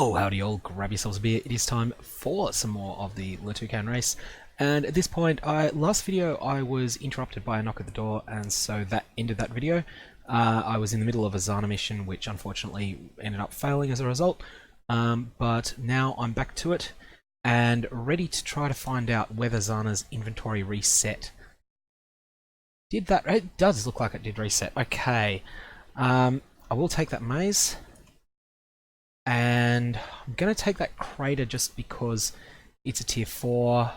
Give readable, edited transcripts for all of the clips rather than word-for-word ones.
Oh, howdy all, grab yourselves a beer. It is time for some more of the Toucan Race. And at this point, last video I was interrupted by a knock at the door, and so that ended that video. I was in the middle of a Zana mission, which unfortunately ended up failing as a result. But now I'm back to it, and ready to try to find out whether Zana's inventory reset. Did that? It does look like it did reset. Okay. I will take that maze. And I'm going to take that crater just because it's a tier 4.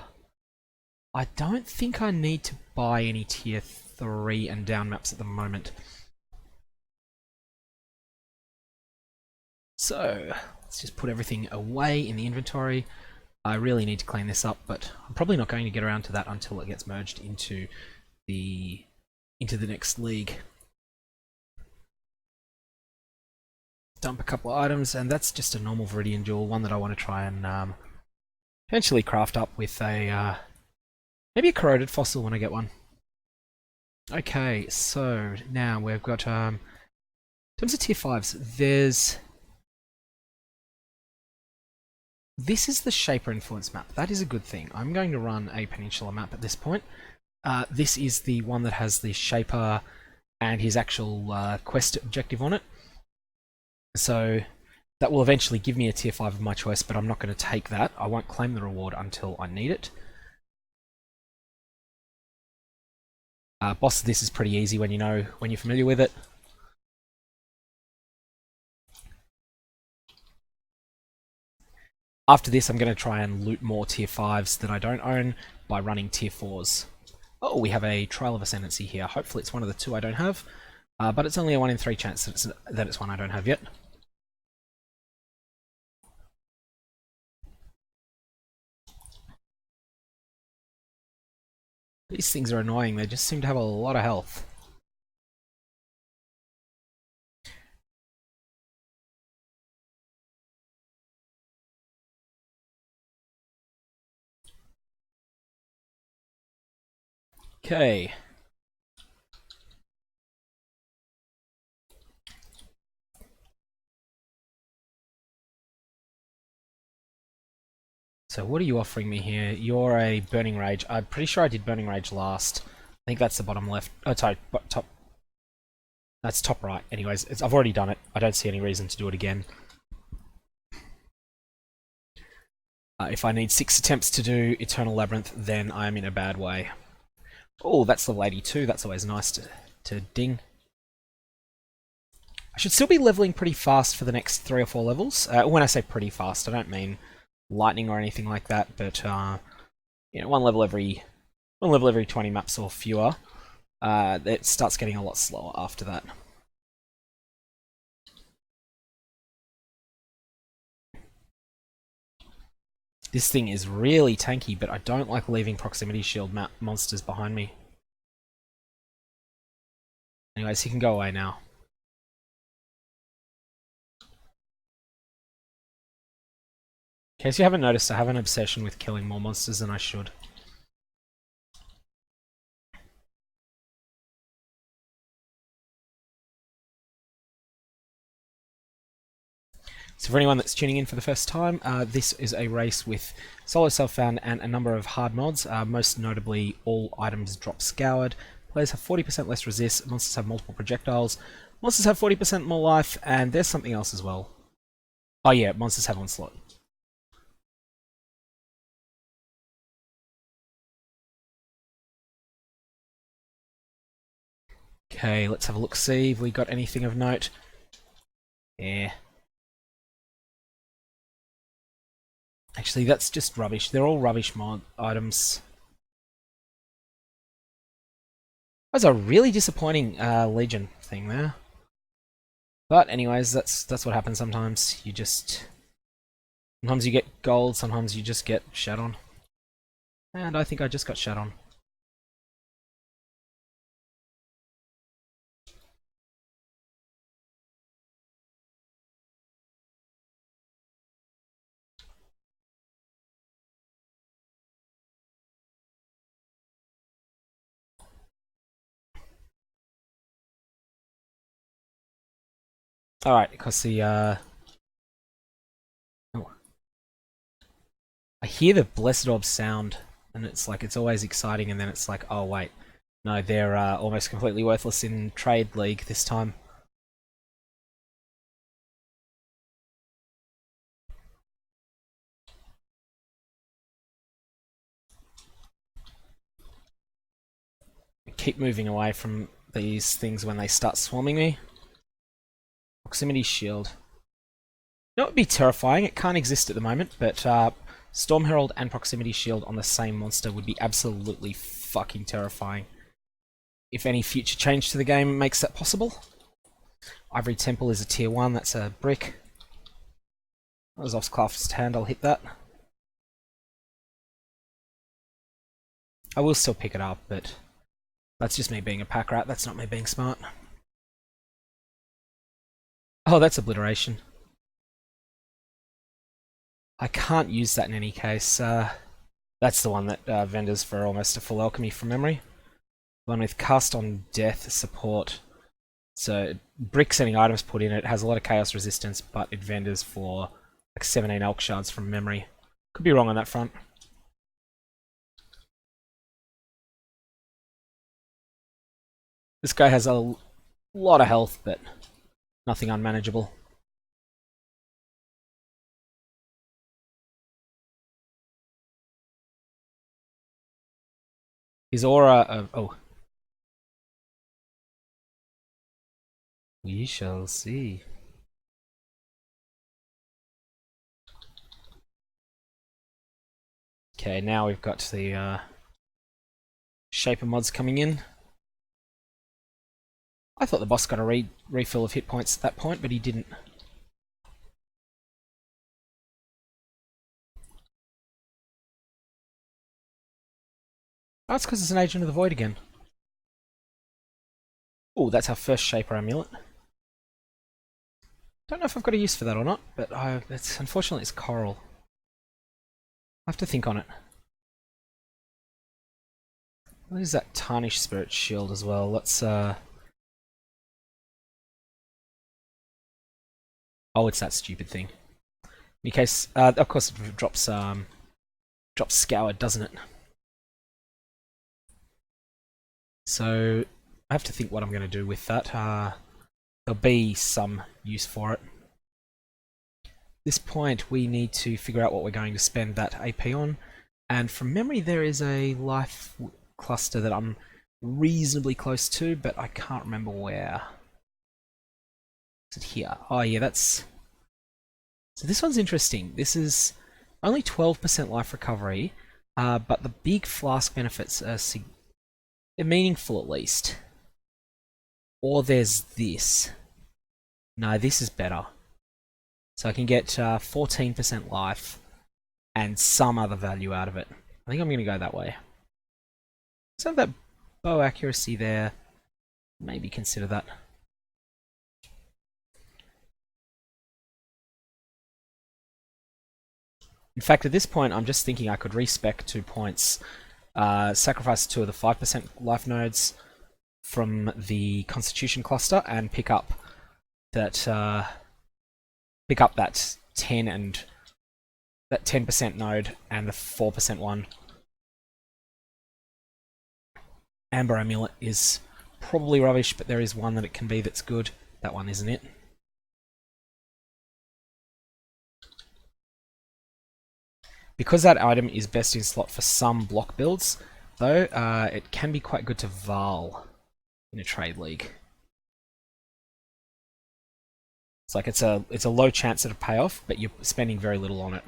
I don't think I need to buy any tier 3 and down maps at the moment. So let's just put everything away in the inventory. I really need to clean this up, but I'm probably not going to get around to that until it gets merged into the next league. Dump a couple of items, and that's just a normal Viridian jewel, one that I want to try and eventually craft up with a maybe a corroded fossil when I get one. Okay, so now we've got in terms of tier 5s, this is the Shaper Influence map. That is a good thing. I'm going to run a Peninsula map at this point. This is the one that has the Shaper and his actual quest objective on it. So that will eventually give me a tier 5 of my choice, but I'm not going to take that. I won't claim the reward until I need it. Boss of this is pretty easy when you're familiar with it. After this, I'm going to try and loot more tier 5s that I don't own by running tier 4s. Oh, we have a Trail of Ascendancy here. Hopefully it's one of the 2 I don't have, but it's only a 1 in 3 chance that it's one I don't have yet. These things are annoying, they just seem to have a lot of health. Okay. So what are you offering me here? You're a Burning Rage. I'm pretty sure I did Burning Rage last. I think that's the bottom left. Oh, sorry, top. That's top right. Anyways, I've already done it. I don't see any reason to do it again. If I need 6 attempts to do Eternal Labyrinth, then I'm in a bad way. Oh, that's level 82. That's always nice to ding. I should still be leveling pretty fast for the next 3 or 4 levels. When I say pretty fast, I don't mean lightning or anything like that, but one level every 20 maps or fewer. It starts getting a lot slower after that. This thing is really tanky, but I don't like leaving proximity shield monsters behind me. Anyways, he can go away now. In case you haven't noticed, I have an obsession with killing more monsters than I should. So for anyone that's tuning in for the first time, this is a race with solo self-found and a number of hard mods, most notably all items drop scoured, players have 40% less resist, monsters have multiple projectiles, monsters have 40% more life, and there's something else as well. Oh yeah, monsters have onslaught. Okay, let's have a look, see if we got anything of note. Yeah. Actually, that's just rubbish. They're all rubbish mod items. That was a really disappointing Legion thing there. But anyways, that's what happens sometimes. Sometimes you get gold, sometimes you just get shat on. And I think I just got shat on. Alright, because I hear the Blessed Orb sound, and it's like it's always exciting, and then it's like, oh wait, no, they're almost completely worthless in Trade League this time. Keep moving away from these things when they start swarming me. Proximity Shield. That would be terrifying. It can't exist at the moment, but Storm Herald and Proximity Shield on the same monster would be absolutely fucking terrifying. If any future change to the game makes that possible. Ivory Temple is a tier 1, that's a brick. That was off Clasped Hand, I'll hit that. I will still pick it up, but that's just me being a pack rat, that's not me being smart. Oh, that's Obliteration. I can't use that in any case. That's the one that vendors for almost a full alchemy from memory. One with Cast on Death support. So, bricks any items put in it, has a lot of chaos resistance, but it vendors for like 17 Elk Shards from memory. Could be wrong on that front. This guy has a lot of health, but nothing unmanageable. His aura of... oh. We shall see. Okay, now we've got the Shaper mods coming in. I thought the boss got a refill of hit points at that point, but he didn't. Oh, it's because it's an Agent of the Void again. Oh, that's our first Shaper amulet. Don't know if I've got a use for that or not, but unfortunately it's coral. I have to think on it. What is that Tarnished Spirit Shield as well? Let's oh, it's that stupid thing. In case, of course, it drops Scoured, doesn't it? So I have to think what I'm going to do with that. There'll be some use for it. At this point, we need to figure out what we're going to spend that AP on. And from memory, there is a life cluster that I'm reasonably close to, but I can't remember where. Is it here? Oh yeah, that's... So this one's interesting. This is only 12% life recovery, but the big flask benefits are meaningful at least. Or there's this. No, this is better. So I can get 14% life and some other value out of it. I think I'm going to go that way. So that bow accuracy there. Maybe consider that. In fact, at this point, I'm just thinking I could respec 2 points, sacrifice 2 of the 5% life nodes from the Constitution cluster, and pick up that 10 and that 10% node and the 4% one. Amber Amulet is probably rubbish, but there is one that it can be that's good. That one isn't it. Because that item is best in slot for some block builds, though, it can be quite good to Val in a trade league. It's like it's a low chance at a payoff, but you're spending very little on it.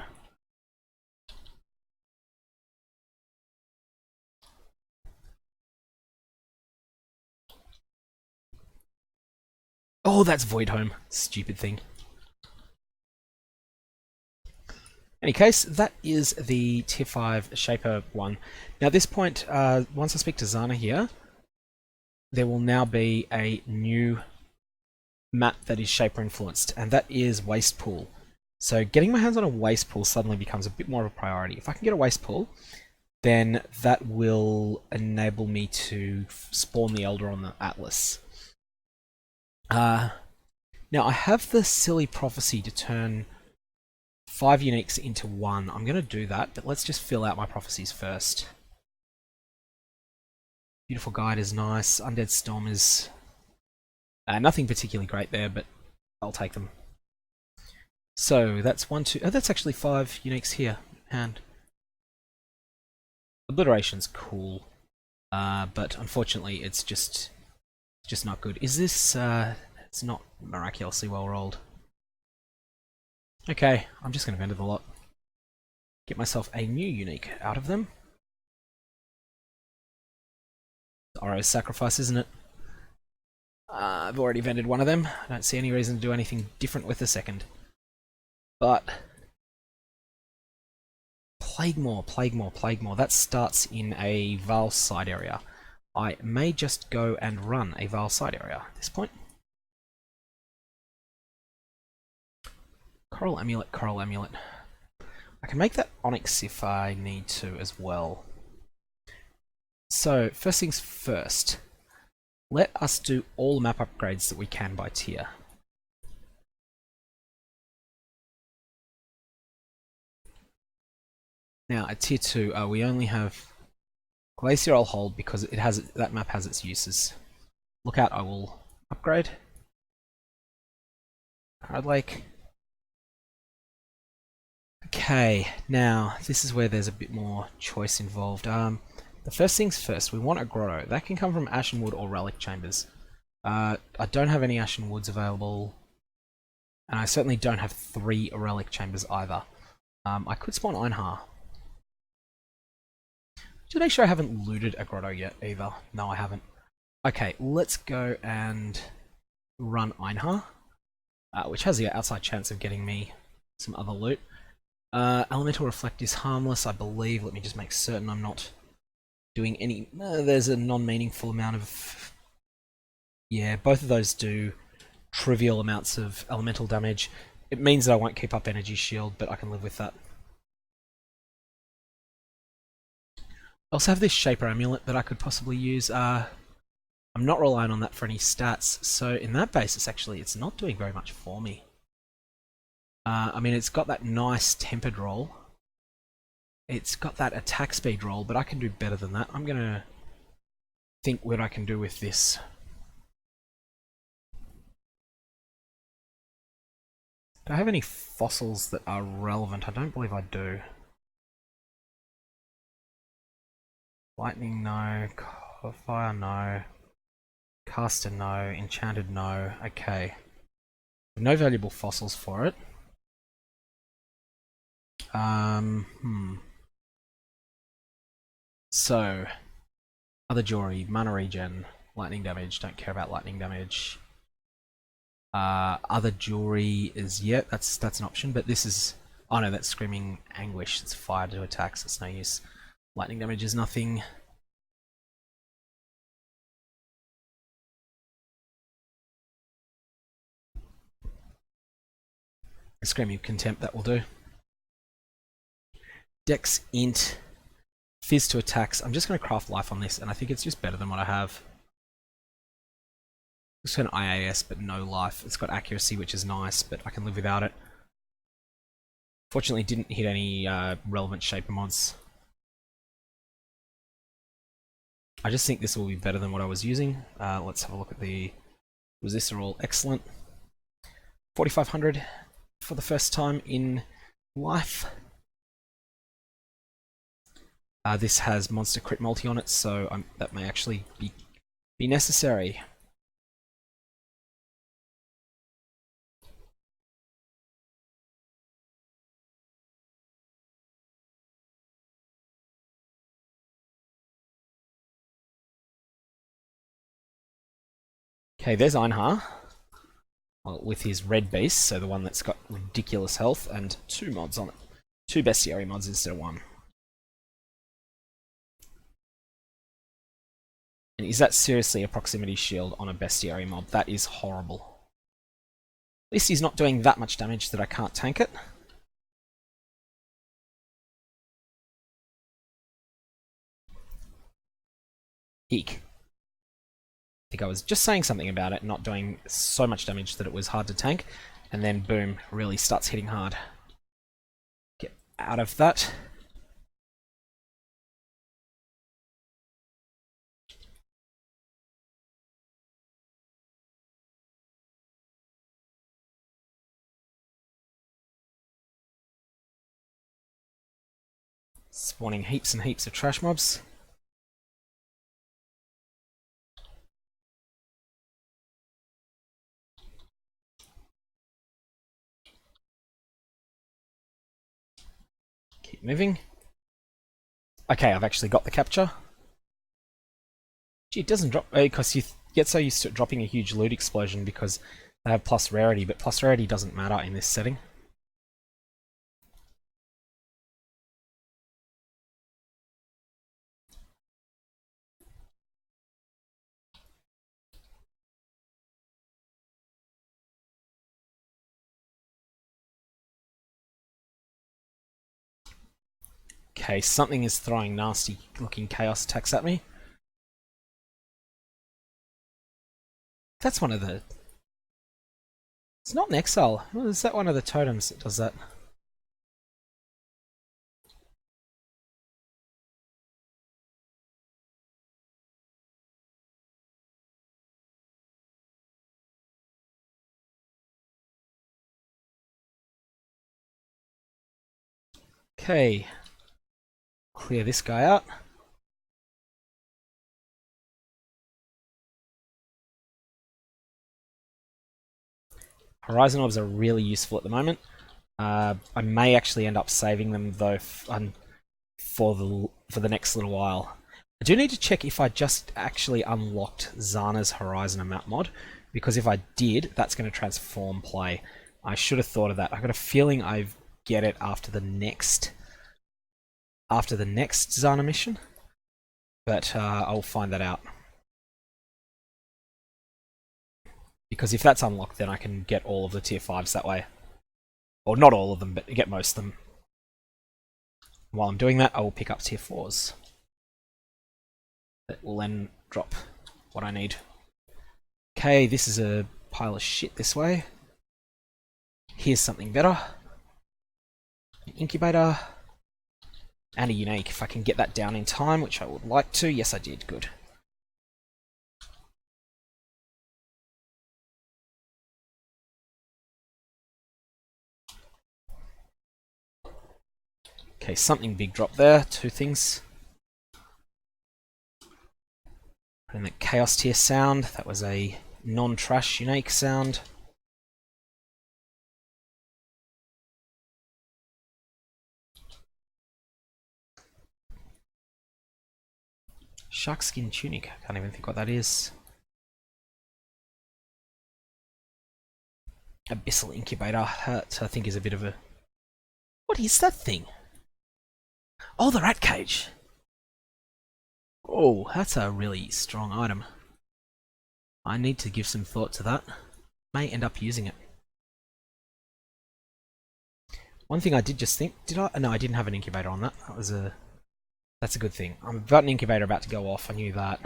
Oh, that's Void Home. Stupid thing. In any case, that is the tier 5 Shaper one. Now at this point, once I speak to Zana here, there will now be a new map that is Shaper influenced, and that is Waste Pool. So getting my hands on a Waste Pool suddenly becomes a bit more of a priority. If I can get a Waste Pool, then that will enable me to spawn the Elder on the Atlas. Now I have the silly prophecy to turn 5 uniques into 1. I'm going to do that, but let's just fill out my prophecies first. Beautiful Guide is nice. Undead Storm is nothing particularly great there, but I'll take them. So that's 1, 2. Oh, that's actually 5 uniques here. And Obliteration's cool, but unfortunately, it's just not good. Is this? It's not miraculously well rolled. Okay, I'm just going to vendor the lot. Get myself a new unique out of them. Oro's Sacrifice, isn't it? I've already vended one of them. I don't see any reason to do anything different with the second. But Plaguemore. That starts in a Vaal side area. I may just go and run a Vaal side area at this point. Coral Amulet. I can make that Onyx if I need to as well. So, first things first. Let us do all map upgrades that we can by tier. Now, at tier 2, we only have Glacier I'll hold because that map has its uses. Lookout I will upgrade. Hard Lake. Okay, now this is where there's a bit more choice involved. The first things first, we want a grotto. That can come from Ashenwood or Relic Chambers. I don't have any Ashen Woods available, and I certainly don't have 3 Relic Chambers either. I could spawn Einhar. Just make sure I haven't looted a grotto yet either. No, I haven't. Okay, let's go and run Einhar, which has the outside chance of getting me some other loot. Elemental Reflect is harmless, I believe. Let me just make certain I'm not doing any... there's a non-meaningful amount of... Yeah, both of those do trivial amounts of elemental damage. It means that I won't keep up Energy Shield, but I can live with that. I also have this Shaper Amulet that I could possibly use. I'm not relying on that for any stats, so in that basis, actually, it's not doing very much for me. I mean, it's got that nice tempered roll. It's got that attack speed roll, but I can do better than that. I'm gonna think what I can do with this. Do I have any fossils that are relevant? I don't believe I do. Lightning, no. Fire, no. Caster, no. Enchanted, no. Okay. No valuable fossils for it. So, other jewelry, mana regen, lightning damage, don't care about lightning damage. Other jewelry is, yeah, that's an option, but this is, oh no, that's Screaming Anguish, it's fire to attack, so it's no use. Lightning damage is nothing. Screaming Contempt, that will do. Dex Int, Fizz to attacks. I'm just going to craft life on this, and I think it's just better than what I have. It's an IAS, but no life. It's got accuracy, which is nice, but I can live without it. Fortunately, didn't hit any relevant Shaper mods. I just think this will be better than what I was using. Let's have a look at the... Resists are all excellent. 4,500 for the first time in life. This has monster crit multi on it, so that may actually be necessary. Okay, there's Einhar. Well, with his red beast, so the one that's got ridiculous health, and 2 mods on it. 2 bestiary mods instead of 1. And is that seriously a proximity shield on a bestiary mob? That is horrible. At least he's not doing that much damage that I can't tank it. Eek. I think I was just saying something about it not doing so much damage that it was hard to tank, and then boom, really starts hitting hard. out of that. Spawning heaps and heaps of trash mobs. Keep moving. Okay, I've actually got the capture. Gee, it doesn't drop because you get so used to it dropping a huge loot explosion because they have plus rarity, but plus rarity doesn't matter in this setting. Okay, something is throwing nasty looking chaos attacks at me. That's one of the... It's not an Exile. Is that one of the totems that does that? Okay. Clear this guy out. Horizon orbs are really useful at the moment. I may actually end up saving them though for the next little while. I do need to check if I just actually unlocked Zana's Horizon map mod, because if I did, that's going to transform play. I should have thought of that. I got a feeling I get it after the next Zana mission, but I'll find that out. Because if that's unlocked, then I can get all of the tier 5s that way. Or not all of them, but get most of them. While I'm doing that, I will pick up tier 4s. That will then drop what I need. Okay, this is a pile of shit this way. Here's something better. An incubator. And a unique, if I can get that down in time, which I would like to. Yes, I did. Good. Okay, something big drop there. 2 things. Put in the Chaos tier sound. That was a non-trash unique sound. Sharkskin tunic. I can't even think what that is. Abyssal incubator. That I think is a bit of a... What is that thing? Oh, the rat cage. Oh, that's a really strong item. I need to give some thought to that. May end up using it. One thing I did just think, did I? No, I didn't have an incubator on that. That's a good thing. I've got an incubator about to go off. I knew that.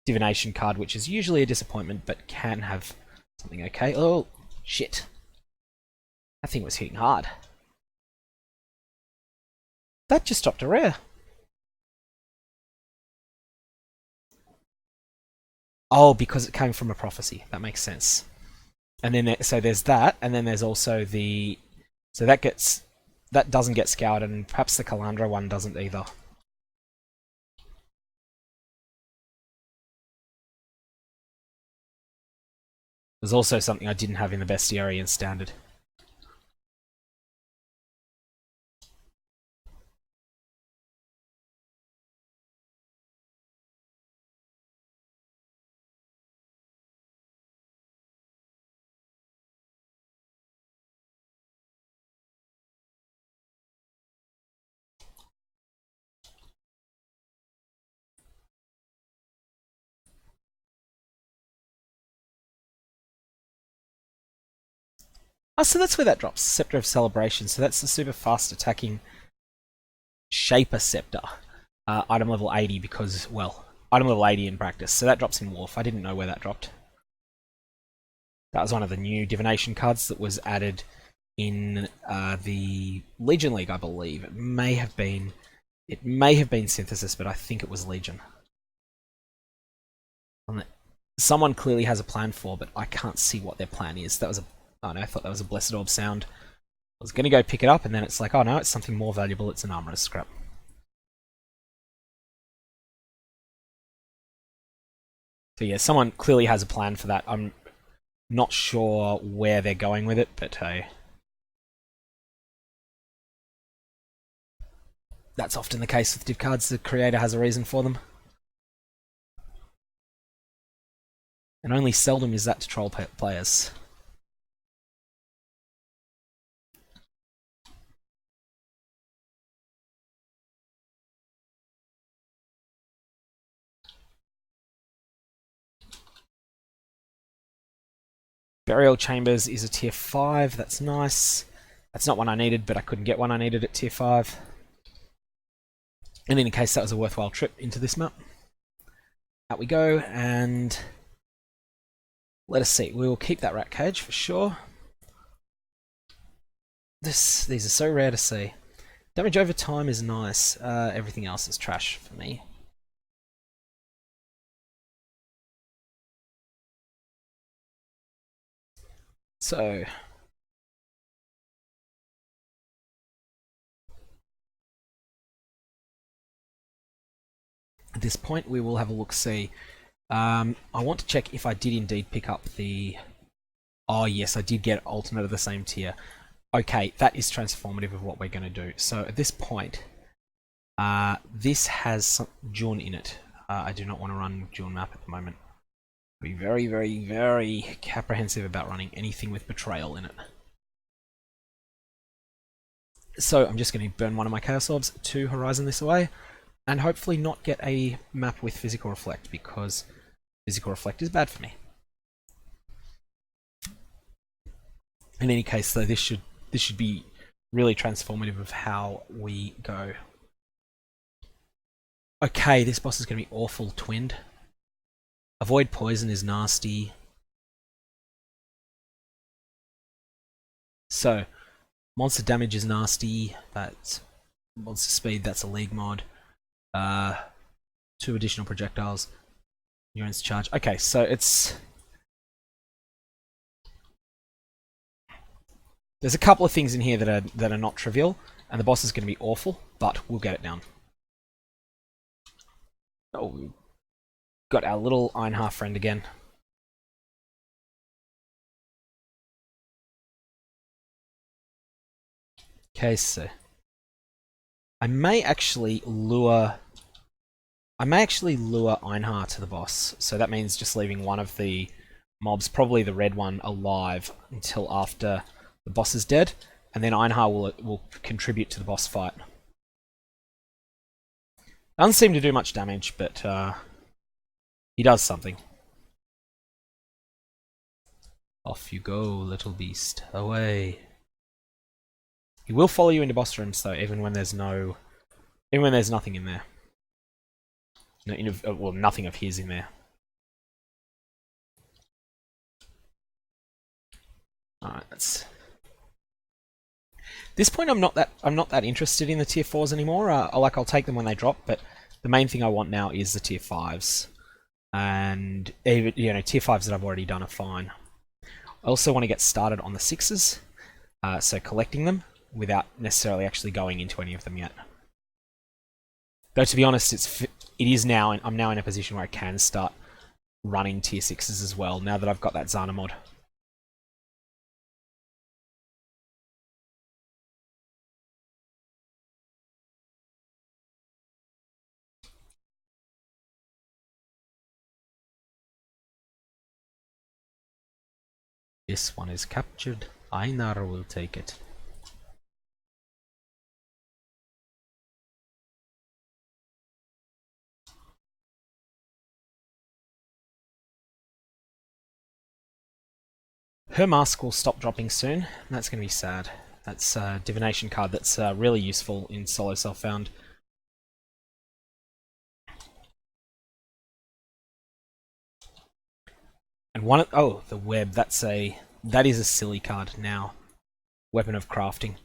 Divination card, which is usually a disappointment, but can have something okay. Oh, shit. That thing was hitting hard. That just dropped a rare. Oh, because it came from a prophecy. That makes sense. And then so there's that, and then there's also the... So that doesn't get scoured, and perhaps the Calandra one doesn't either. There's also something I didn't have in the bestiary and standard. Oh, so that's where that drops. Scepter of Celebration. So that's the super fast attacking Shaper Scepter. Item level 80 because, well, item level 80 in practice. So that drops in Wolf. I didn't know where that dropped. That was one of the new divination cards that was added in the Legion League, I believe. It may have been Synthesis, but I think it was Legion. Someone clearly has a plan for, but I can't see what their plan is. That was oh no, I thought that was a Blessed Orb sound. I was going to go pick it up, and then it's like, oh no, it's something more valuable. It's an Armorer's Scrap. So yeah, someone clearly has a plan for that. I'm not sure where they're going with it, but hey. That's often the case with div cards. The creator has a reason for them. And only seldom is that to troll players. Burial Chambers is a tier 5, that's nice. That's not one I needed, but I couldn't get one I needed at tier 5. And in any case, that was a worthwhile trip into this map. Out we go, and let us see. We will keep that rat cage for sure. These are so rare to see. Damage over time is nice. Everything else is trash for me. So at this point, we will have a look-see. I want to check if I did indeed pick up the... Oh yes, I did get alternate of the same tier. Okay, that is transformative of what we're going to do. So at this point, this has some June in it. I do not want to run June map at the moment. Be very, very, very apprehensive about running anything with Betrayal in it. So I'm just going to burn one of my Chaos Orbs to Horizon this away, and hopefully not get a map with Physical Reflect, because Physical Reflect is bad for me. In any case, though, this should be really transformative of how we go. Okay, this boss is going to be awful twinned. Avoid Poison is nasty. So, monster damage is nasty. That's monster speed, that's a league mod. 2 additional projectiles. Endurance charge. Okay, so it's... There's a couple of things in here that are not trivial, and the boss is going to be awful, but we'll get it down. Oh, we got our little Einhar friend again. Okay, so I may actually lure Einhar to the boss. So that means just leaving one of the mobs, probably the red one, alive until after the boss is dead, and then Einhar will contribute to the boss fight. Doesn't seem to do much damage, but he does something. Off you go, little beast. Away. He will follow you into boss rooms though, even when there's nothing in there. No, well, nothing of his in there. Alright, that's... This point, I'm not that interested in the tier 4s anymore. I'll take them when they drop, but the main thing I want now is the tier 5s, and even tier 5s that I've already done are fine. I also want to get started on the 6s, so collecting them without necessarily actually going into any of them yet. Though to be honest, I'm now in a position where I can start running tier 6s as well, now that I've got that Zana mod. This one is captured. Einar will take it. Her mask will stop dropping soon. That's going to be sad. That's a divination card that's really useful in solo self-found. And the web. That is a silly card now. weapon of crafting.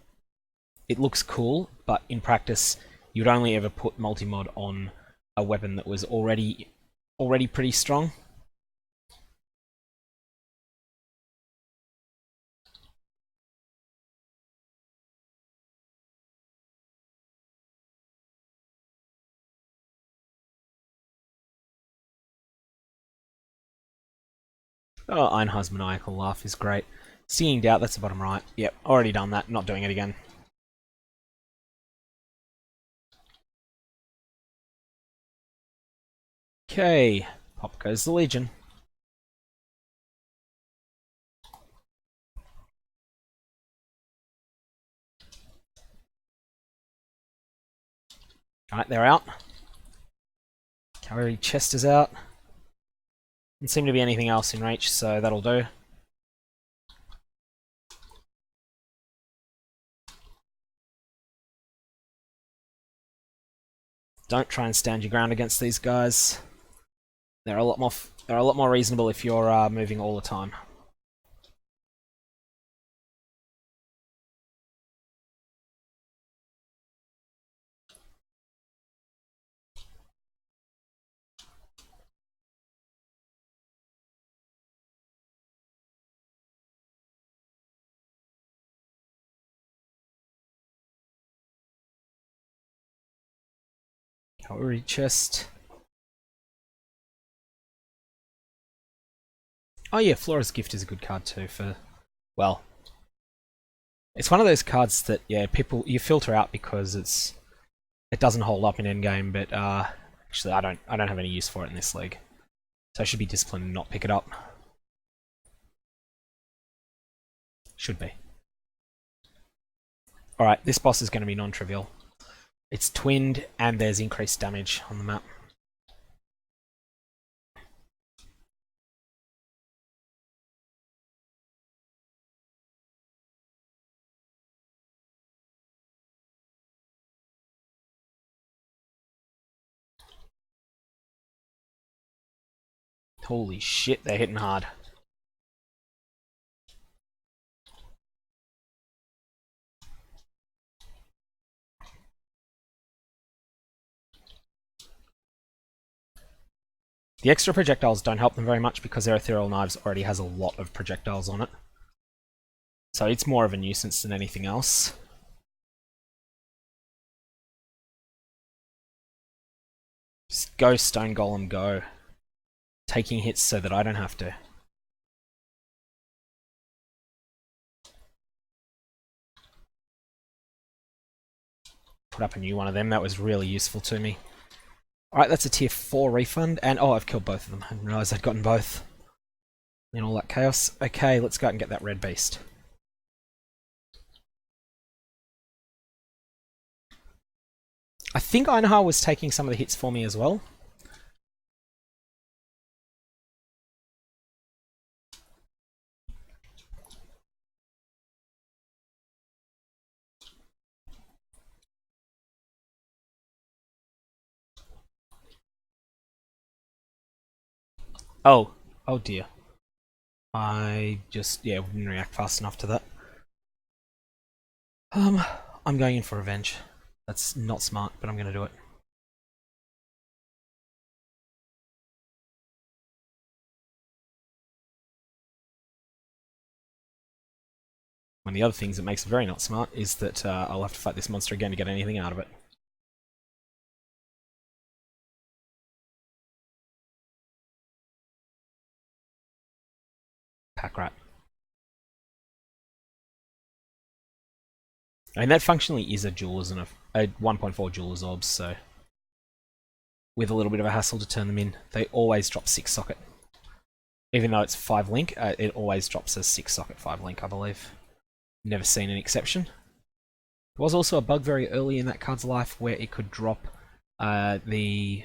It looks cool, but in practice, you'd only ever put multi-mod on a weapon that was already pretty strong. Oh, Einhar's maniacal laugh is great. Seeing doubt, that's the bottom right. Yep, already done that, not doing it again. Okay, pop goes the Legion. Alright, they're out. Cavalry chest is out. Doesn't seem to be anything else in reach, so that'll do. Don't try and stand your ground against these guys. They're a lot more reasonable if you're moving all the time. Cavalry chest. Oh yeah, Flora's Gift is a good card too for, well, it's one of those cards that, yeah, people, you filter out because it doesn't hold up in endgame, but actually I don't have any use for it in this league. So I should be disciplined and not pick it up. Should be. Alright, this boss is going to be non-trivial. It's twinned and there's increased damage on the map. Holy shit, they're hitting hard. The extra projectiles don't help them very much because their Ethereal Knives already has a lot of projectiles on it. So it's more of a nuisance than anything else. Just go, Stone Golem, go. Taking hits so that I don't have to. Put up a new one of them, that was really useful to me. Alright, that's a tier 4 refund, and oh, I've killed both of them. I didn't realise I'd gotten both. In all that chaos. Okay, let's go out and get that red beast. I think Einhar was taking some of the hits for me as well. Oh, oh dear. I just, yeah, didn't react fast enough to that. I'm going in for revenge. That's not smart, but I'm going to do it. One of the other things that makes it very not smart is that I'll have to fight this monster again to get anything out of it. Pack rat. I mean, that functionally is a Jewelers and a 1.4 Jewelers Orbs, so with a little bit of a hassle to turn them in, they always drop 6 socket. Even though it's 5 link, it always drops a 6 socket 5 link, I believe. Never seen an exception. There was also a bug very early in that card's life where it could drop the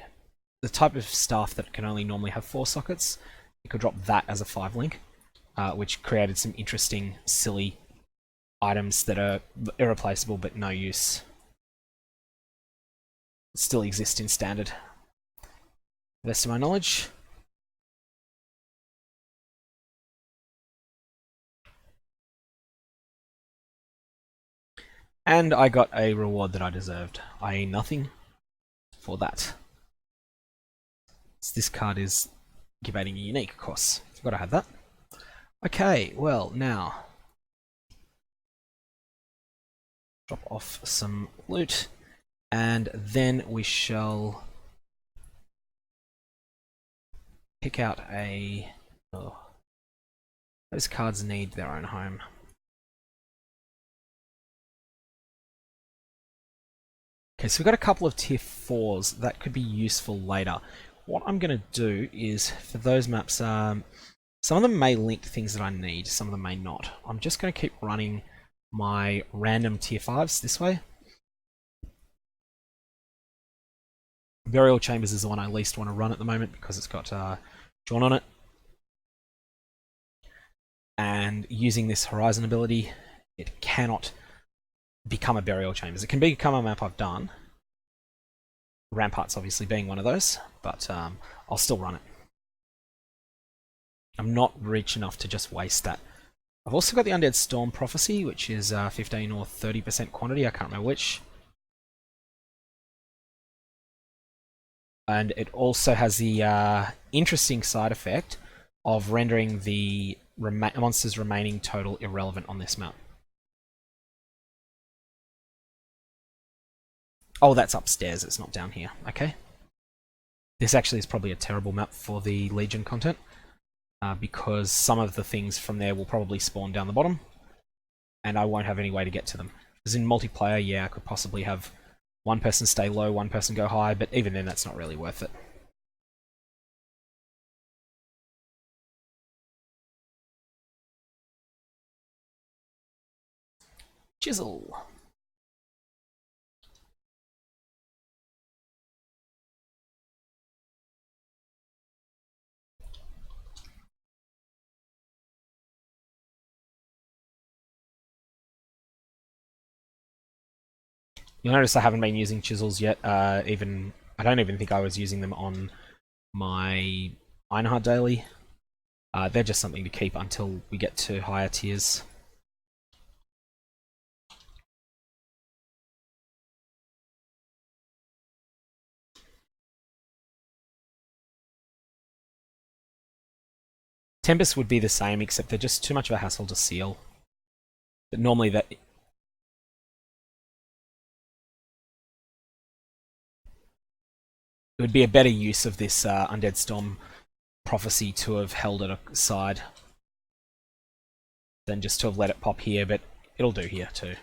type of staff that can only normally have 4 sockets. It could drop that as a 5 link, which created some interesting, silly items that are irreplaceable but no use. Still exist in standard. Best of my knowledge. And I got a reward that I deserved, i.e. nothing for that. So this card is incubating a unique, of course. Forgot I had that. Okay, well, now drop off some loot, and then we shall pick out a... Oh, those cards need their own home. Okay, so we've got a couple of tier 4s that could be useful later. What I'm going to do is, for those maps, some of them may link to things that I need, some of them may not. I'm just going to keep running my random tier 5s this way. Burial Chambers is the one I least want to run at the moment because it's got drawn on it. And using this Horizon ability, it cannot become a Burial Chambers. It can become a map I've done. Ramparts obviously being one of those, but I'll still run it. I'm not rich enough to just waste that. I've also got the Undead Storm Prophecy, which is 15 or 30% quantity, I can't remember which. And it also has the interesting side effect of rendering the monster's remaining total irrelevant on this map. Oh, that's upstairs, it's not down here. Okay. This actually is probably a terrible map for the Legion content, because some of the things from there will probably spawn down the bottom, and I won't have any way to get to them. Because in multiplayer, yeah, I could possibly have one person stay low, one person go high, but even then that's not really worth it. Chisel. You'll notice I haven't been using chisels yet. I don't even think I was using them on my Einhard daily. They're just something to keep until we get to higher tiers. Tempest would be the same, except they're just too much of a hassle to seal. But normally that... It would be a better use of this Undead Storm Prophecy to have held it aside than just to have let it pop here, but it'll do here too.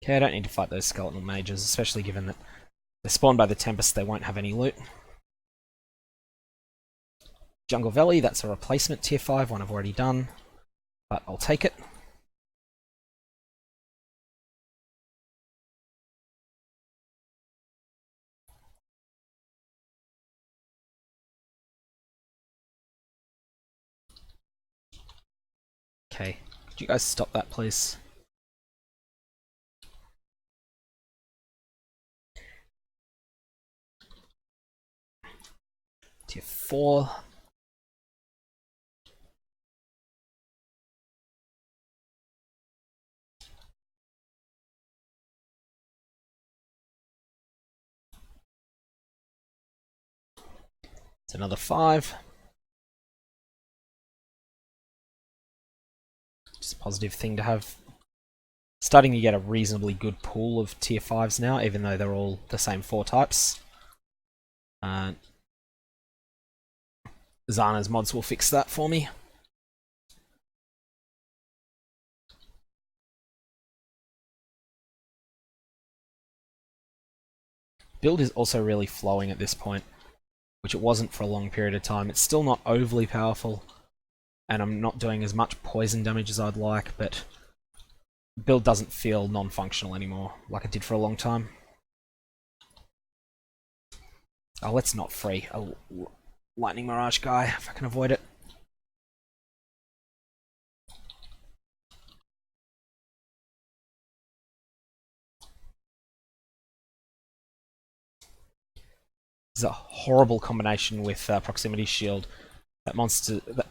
Okay, I don't need to fight those skeletal mages, especially given that they're spawned by the Tempest, they won't have any loot. Jungle Valley, that's a replacement tier 5, one I've already done, but I'll take it. Okay, could you guys stop that, please? Tier 4. It's another 5. Just a positive thing to have. Starting to get a reasonably good pool of tier 5s now, even though they're all the same 4 types. Zana's mods will fix that for me. Build is also really flowing at this point, which it wasn't for a long period of time. It's still not overly powerful, and I'm not doing as much poison damage as I'd like, but build doesn't feel non-functional anymore, like it did for a long time. Oh, let's not free a Lightning Mirage guy, if I can avoid it. This is a horrible combination with Proximity Shield. That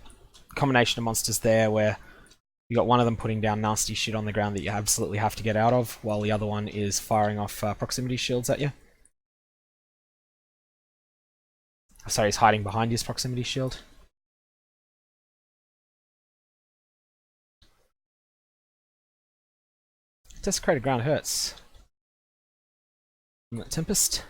combination of monsters there where you got one of them putting down nasty shit on the ground that you absolutely have to get out of, while the other one is firing off proximity shields at you. Sorry, he's hiding behind his proximity shield. Desecrated ground hurts. Tempest.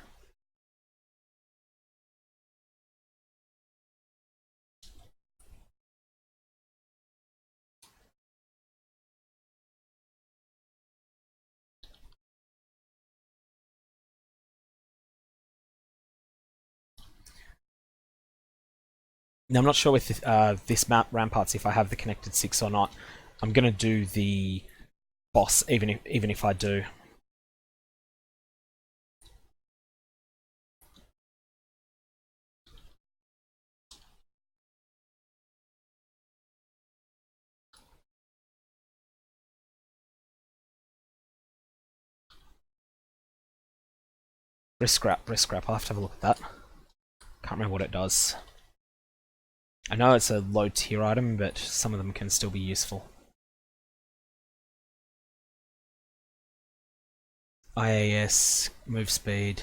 Now, I'm not sure with this map, Ramparts, if I have the connected 6 or not. I'm going to do the boss, even if I do. Risk scrap. I'll have to have a look at that. Can't remember what it does. I know it's a low tier item, but some of them can still be useful. IAS, move speed,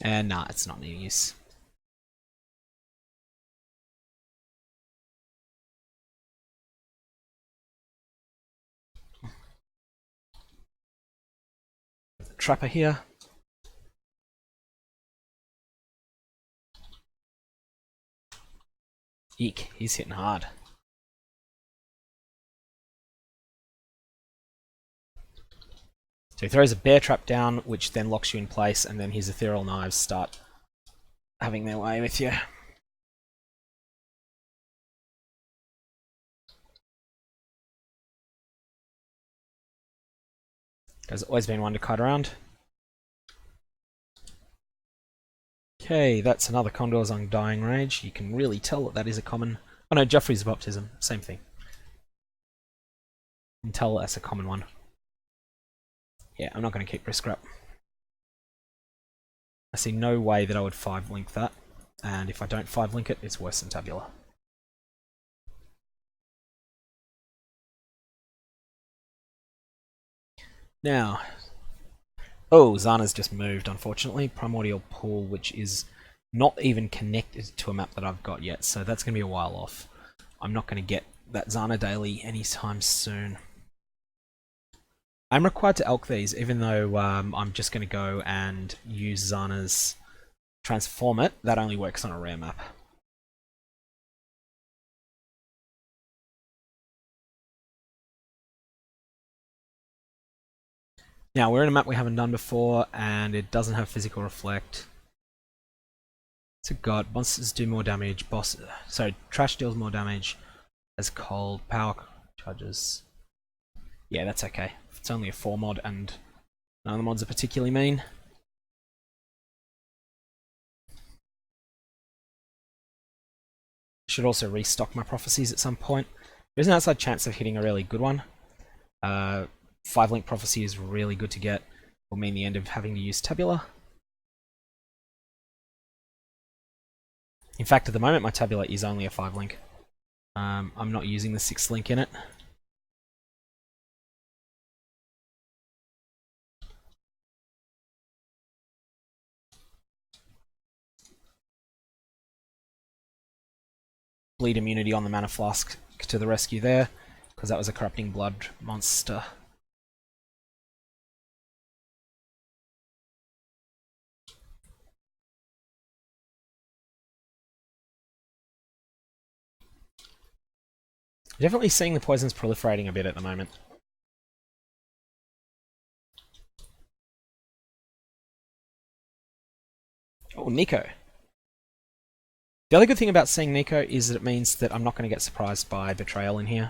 and nah, it's not any use. Trapper here. Eek, he's hitting hard. So he throws a bear trap down, which then locks you in place, and then his ethereal knives start having their way with you. There's always been one to kite around. Okay, that's another Condor's Undying Rage. You can really tell that is a common... Oh no, Joffrey's Baptism, same thing. You can tell that's a common one. Yeah, I'm not going to keep risk scrap. I see no way that I would 5-link that, and if I don't 5-link it, it's worse than Tabula. Now, oh, Zana's just moved, unfortunately. Primordial Pool, which is not even connected to a map that I've got yet, so that's going to be a while off. I'm not going to get that Zana daily anytime soon. I'm required to elk these, even though I'm just going to go and use Zana's Transform It. That only works on a rare map. Now, we're in a map we haven't done before, and it doesn't have Physical Reflect. It's a god. Monsters do more damage. Trash deals more damage. As cold. Power charges. Yeah, that's okay. It's only a 4 mod, and none of the mods are particularly mean. Should also restock my prophecies at some point. There's an outside chance of hitting a really good one. 5-link prophecy is really good to get. Will mean the end of having to use Tabula. In fact, at the moment, my Tabula is only a 5-link. I'm not using the 6th link in it. Bleed immunity on the Mana Flask to the rescue there, because that was a Corrupting Blood monster. Definitely seeing the poisons proliferating a bit at the moment. Oh, Nico. The other good thing about seeing Nico is that it means that I'm not going to get surprised by Betrayal in here.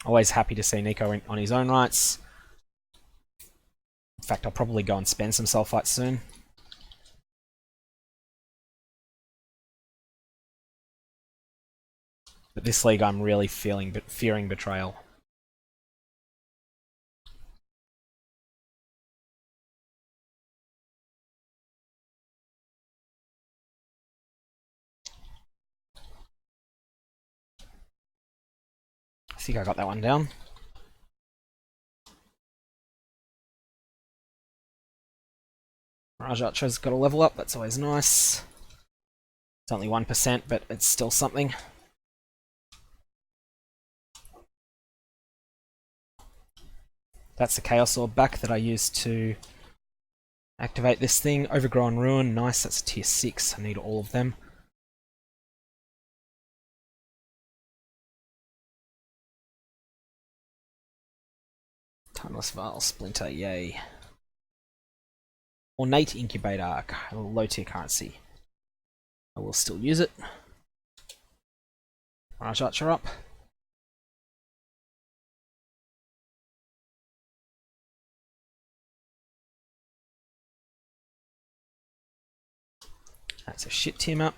Always happy to see Nico on his own rights. In fact, I'll probably go and spend some Sulfites soon. But this league I'm really fearing Betrayal. I think I got that one down. Mirage Archer's got a level up, that's always nice. It's only 1%, but it's still something. That's the Chaos Orb back that I used to activate this thing. Overgrown Ruin, nice, that's a tier 6. I need all of them. Timeless Vial, Splinter, yay. Ornate Incubator, low tier currency. I will still use it. Mirage Archer up. That's a shit tier map.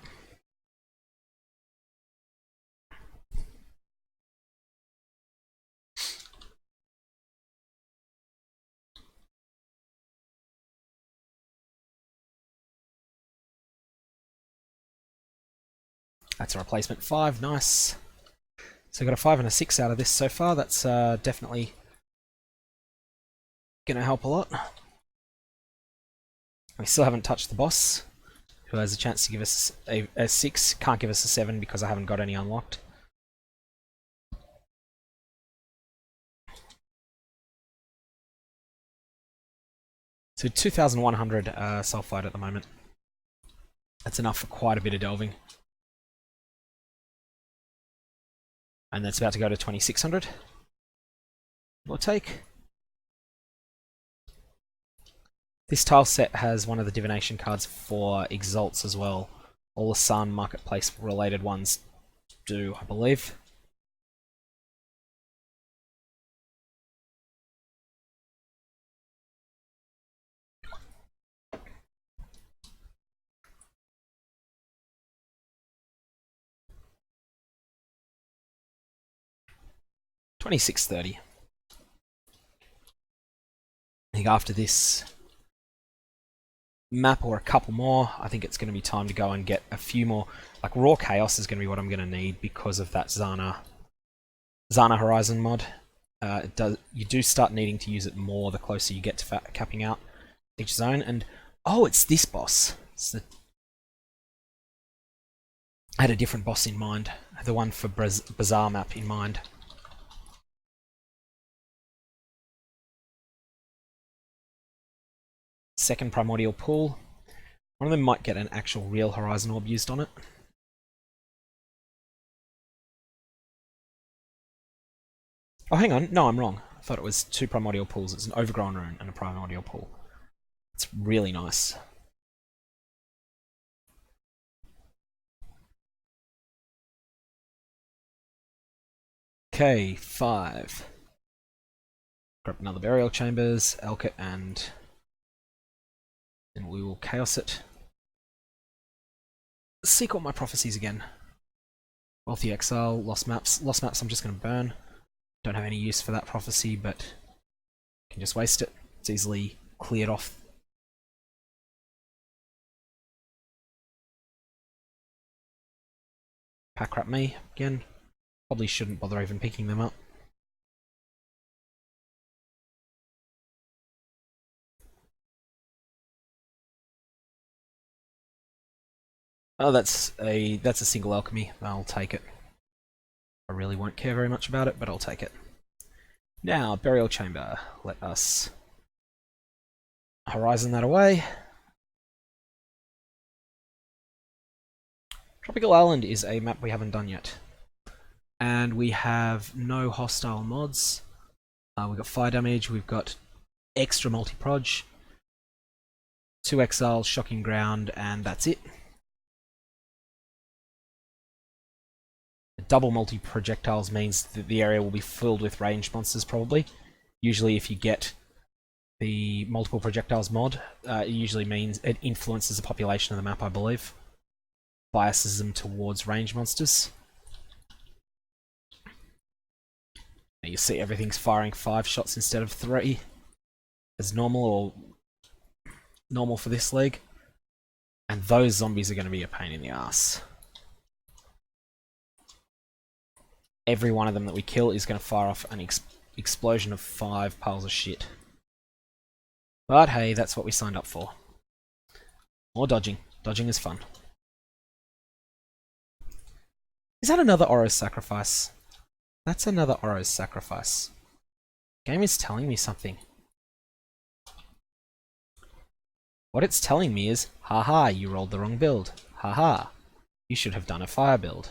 That's a replacement 5, nice. So I got a 5 and a 6 out of this so far. That's definitely going to help a lot. We still haven't touched the boss, who has a chance to give us a 6. Can't give us a 7 because I haven't got any unlocked. So 2,100 sulfide at the moment. That's enough for quite a bit of delving. And that's about to go to 2,600. We'll take. This tile set has one of the divination cards for Exalts as well. All the Sun Marketplace related ones do, I believe. $26.30. I think after this map or a couple more, I think it's going to be time to go and get a few more. Like Raw Chaos is going to be what I'm going to need because of that Zana Horizon mod. You do start needing to use it more the closer you get to capping out each zone. And oh, it's this boss. I had a different boss in mind. The one for Bazaar map in mind. Second Primordial Pool. One of them might get an actual real Horizon Orb used on it. Oh, hang on. No, I'm wrong. I thought it was 2 Primordial Pools. It's an Overgrown Rune and a Primordial Pool. It's really nice. Okay, 5. Grab another Burial Chambers, Elk it, and then we will Chaos it. Seek all my prophecies again. Wealthy Exile, Lost Maps. Lost Maps I'm just going to burn. Don't have any use for that prophecy, but can just waste it. It's easily cleared off. Pack Rat me again. Probably shouldn't bother even picking them up. Oh, that's a single alchemy. I'll take it. I really won't care very much about it, but I'll take it. Now, Burial Chamber. Let us Horizon that away. Tropical Island is a map we haven't done yet. And we have no hostile mods. We've got fire damage, we've got extra multi-proj, 2 Exiles, Shocking Ground, and that's it. Double multi-projectiles means that the area will be filled with ranged monsters, probably. Usually if you get the multiple projectiles mod, it usually means it influences the population of the map, I believe. Biases them towards ranged monsters. Now you see everything's firing 5 shots instead of 3, as normal, or normal for this league. And those zombies are going to be a pain in the ass. every one of them that we kill is going to fire off an explosion of 5 piles of shit. But hey, that's what we signed up for. More dodging. Dodging is fun. Is that another Oro's Sacrifice? That's another Oro's Sacrifice. Game is telling me something. What it's telling me is, haha, you rolled the wrong build. Haha, you should have done a fire build.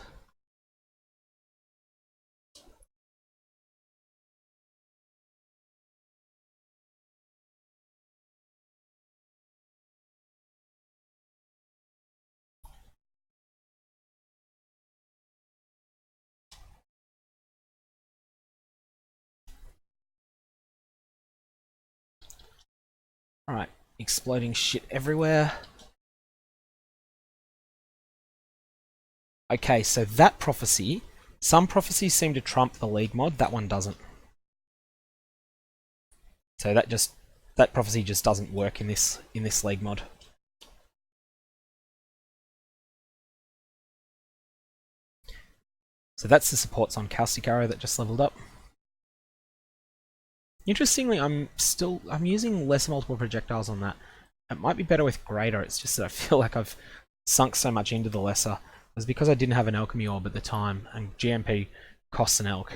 Alright, exploding shit everywhere. Okay, so that prophecy, some prophecies seem to trump the League mod, that one doesn't. So that prophecy just doesn't work in this League mod. So that's the supports on Caustic Arrow that just leveled up. Interestingly, I'm using less multiple projectiles on that. It might be better with greater, it's just that I feel like I've sunk so much into the lesser. It was because I didn't have an alchemy orb at the time, and GMP costs an elk.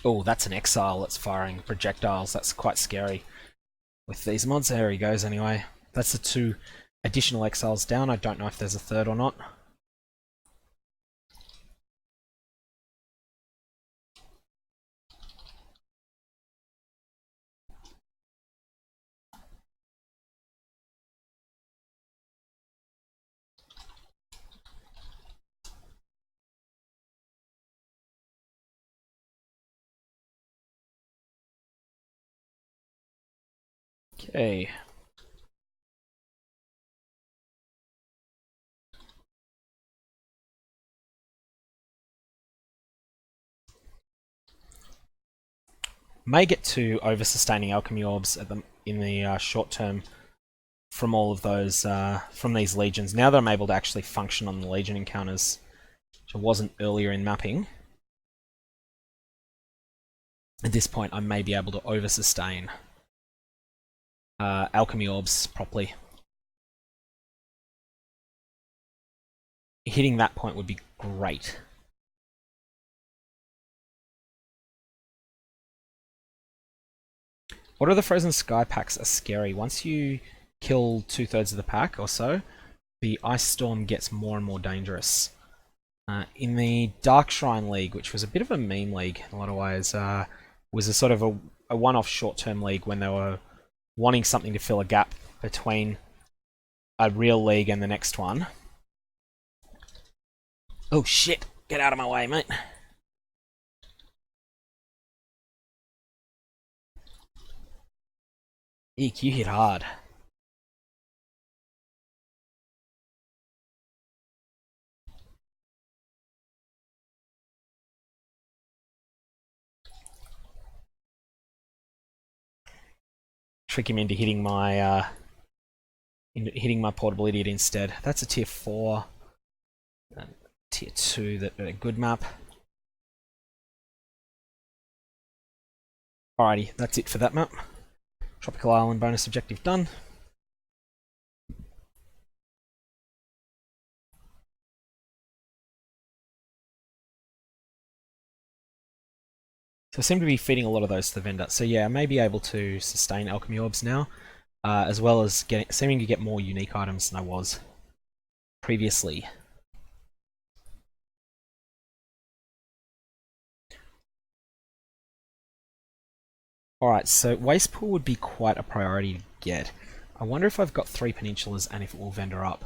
Oh, that's an Exile that's firing projectiles. That's quite scary. With these mods, there he goes anyway. That's the 2 additional Exiles down. I don't know if there's a third or not. Okay. May get to over-sustaining alchemy orbs in the short term from all of those, from these legions. Now that I'm able to actually function on the legion encounters, which I wasn't earlier in mapping, at this point I may be able to over-sustain alchemy orbs properly. Hitting that point would be great. What are the Frozen Sky packs are scary. Once you kill 2/3 of the pack or so, the Ice Storm gets more and more dangerous. In the Dark Shrine League, which was a bit of a meme league in a lot of ways, was a sort of a one-off short-term league when they were wanting something to fill a gap between a real league and the next one. Oh shit! Get out of my way, mate. Eek, you hit hard. Trick him into hitting my portable idiot instead. That's a tier 4. And tier 2, that a good map. Alrighty, that's it for that map. Tropical Island bonus objective done. So I seem to be feeding a lot of those to the vendor. So yeah, I may be able to sustain alchemy orbs now, as well as seeming to get more unique items than I was previously. Alright, so Waste Pool would be quite a priority to get. I wonder if I've got 3 peninsulas and if it will vendor up.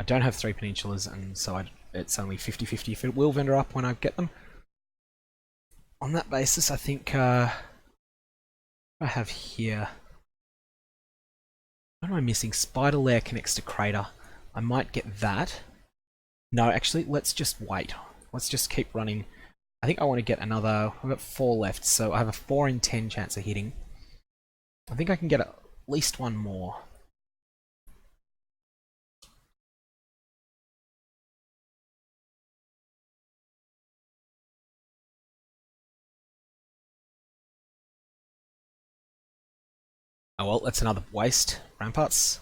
I don't have 3 peninsulas, and so it's only 50-50 if it will vendor up when I get them. On that basis, I think I have here... What am I missing? Spider Lair connects to Crater. I might get that. No, actually, let's just wait. Let's just keep running. I think I want to get another... I've got 4 left, so I have a 4 in 10 chance of hitting. I think I can get at least one more. Oh well, that's another waste. Ramparts.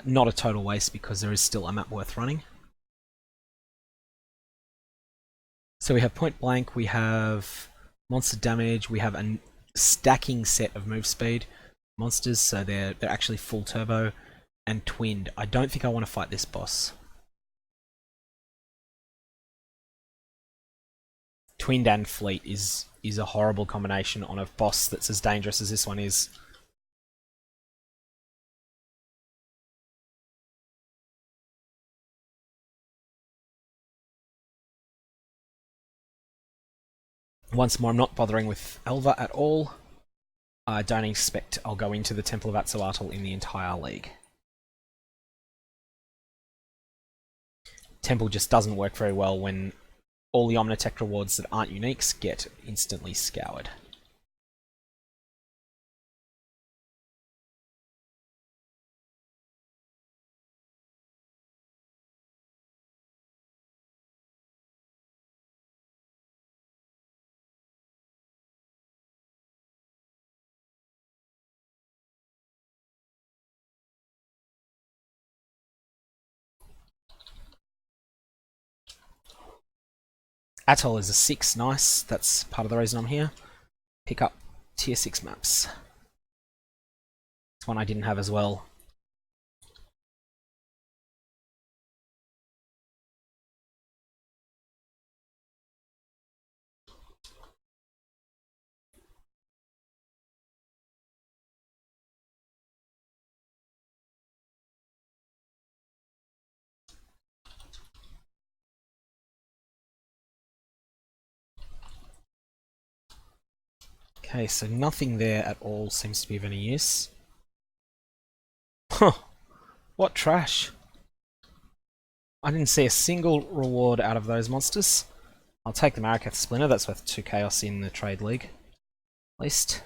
Not a total waste because there is still a map worth running. So we have point blank, we have monster damage, we have a stacking set of move speed monsters, so they're actually full turbo, and twinned. I don't think I want to fight this boss. Twinned and fleet is a horrible combination on a boss that's as dangerous as this one is. Once more, I'm not bothering with Elva at all. I don't expect I'll go into the Temple of Atzoatl in the entire league. Temple just doesn't work very well when all the Omnitech rewards that aren't uniques get instantly scoured. Atoll is a 6, nice. That's part of the reason I'm here. Pick up tier 6 maps. It's one I didn't have as well. Okay, so nothing there at all seems to be of any use. Huh, what trash. I didn't see a single reward out of those monsters. I'll take the Marikath Splinter, that's worth 2 chaos in the trade league. At least.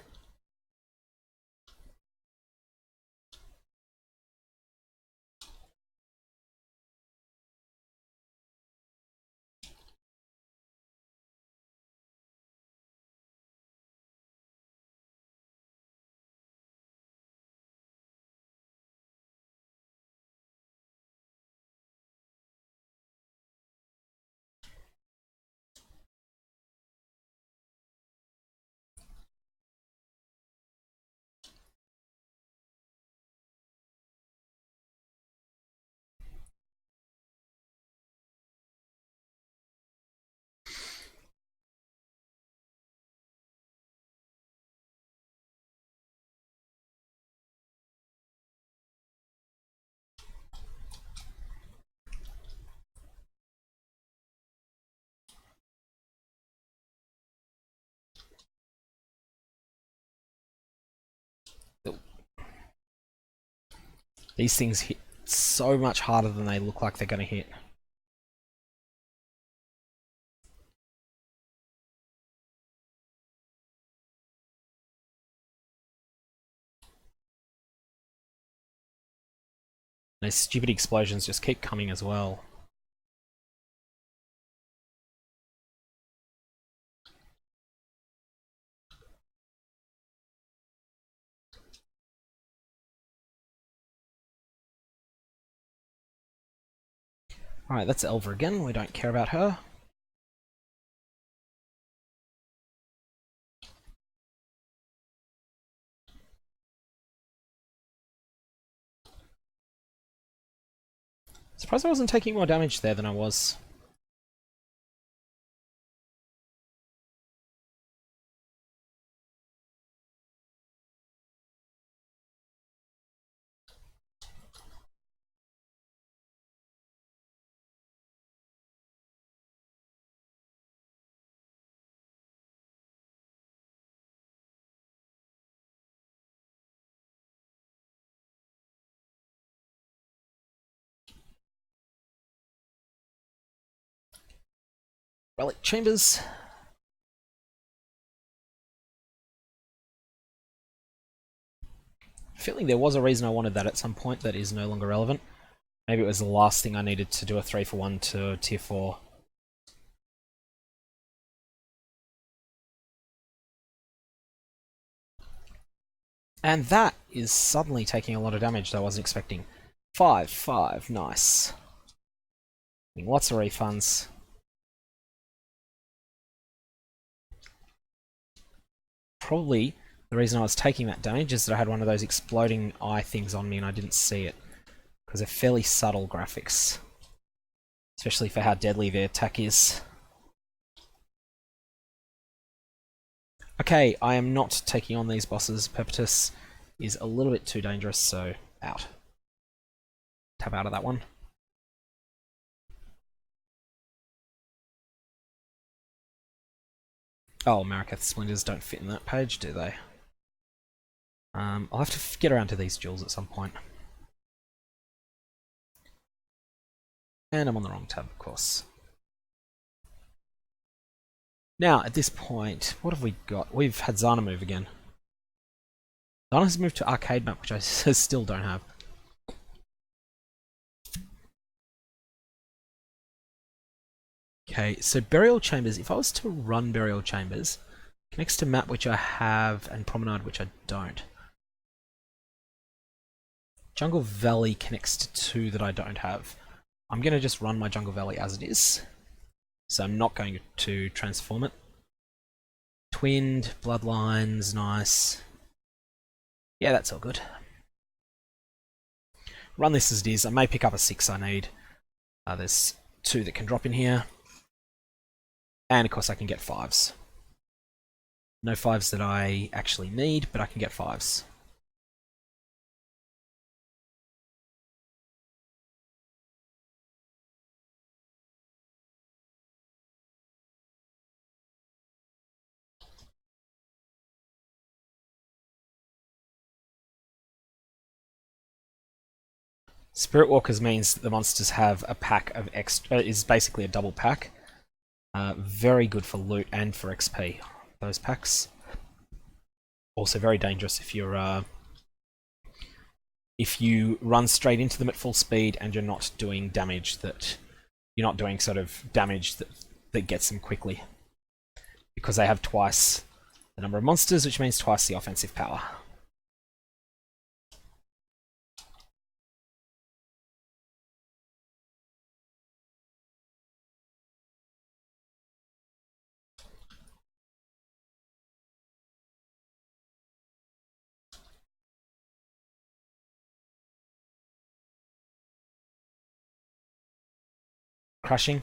These things hit so much harder than they look like they're going to hit. Those stupid explosions just keep coming as well. Alright, that's Elva again. We don't care about her. Surprised I wasn't taking more damage there than I was. Relic Chambers. Feeling there was a reason I wanted that at some point that is no longer relevant. Maybe it was the last thing I needed to do a 3-for-1 to tier 4. And that is suddenly taking a lot of damage that I wasn't expecting. 5-5, nice. Getting lots of refunds. Probably the reason I was taking that damage is that I had one of those exploding eye things on me and I didn't see it. Because they're fairly subtle graphics. Especially for how deadly their attack is. Okay, I am not taking on these bosses. Perpetus is a little bit too dangerous, so out. Tap out of that one. Oh, Marikath Splinters don't fit in that page, do they? I'll have to get around to these jewels at some point. And I'm on the wrong tab, of course. Now, at this point, what have we got? We've had Zana move again. Zana has moved to Arcade Map, which I still don't have. Okay, so Burial Chambers, if I was to run Burial Chambers, connects to Map, which I have, and Promenade, which I don't. Jungle Valley connects to 2 that I don't have. I'm going to just run my Jungle Valley as it is. So I'm not going to transform it. Twinned, Bloodlines, nice. Yeah, that's all good. Run this as it is. I may pick up a 6 I need. There's 2 that can drop in here. And of course I can get 5s. No 5s that I actually need, but I can get 5s. Spirit Walkers means that the monsters have a pack of extra, is basically a double pack. Very good for loot and for XP, those packs. Also very dangerous if you're if you run straight into them at full speed and you're not doing damage that you're not doing sort of damage that gets them quickly. Because they have twice the number of monsters, which means twice the offensive power. Crushing.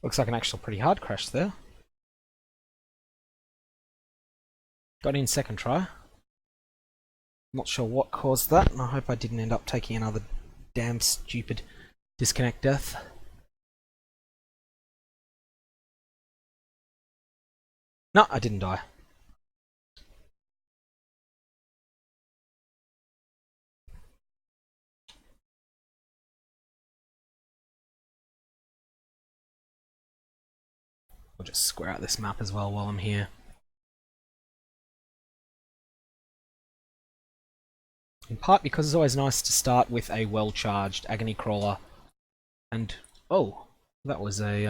Looks like an actual pretty hard crash there. Got in second try. Not sure what caused that, and I hope I didn't end up taking another damn stupid disconnect death. No, I didn't die. I'll just square out this map as well while I'm here. In part because it's always nice to start with a well-charged Agony Crawler. And, oh, that was a,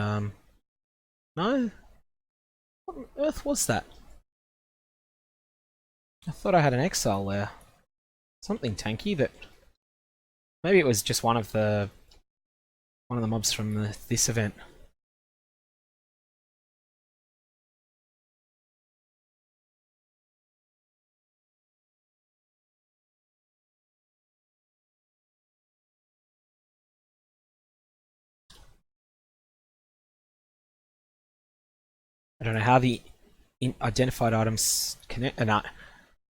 no? What on earth was that? I thought I had an Exile there. Something tanky that... Maybe it was just one of the mobs from this event. I don't know how the identified items connect. No.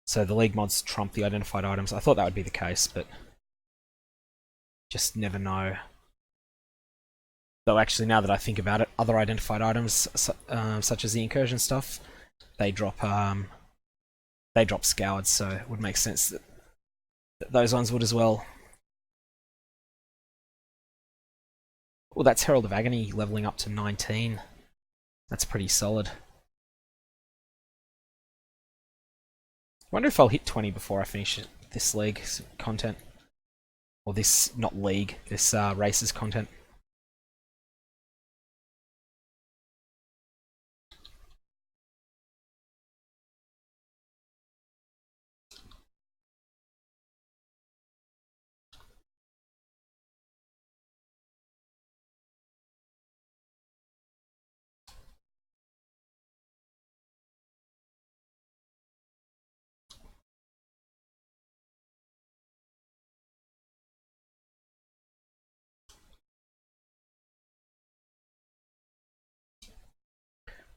So the League mods trump the identified items. I thought that would be the case, but just never know. Though actually, now that I think about it, other identified items such as the incursion stuff, they drop scoured, so it would make sense that those ones would as well. Oh, that's Herald of Agony leveling up to 19. That's pretty solid. I wonder if I'll hit 20 before I finish this league content. Or this, not league, this races content.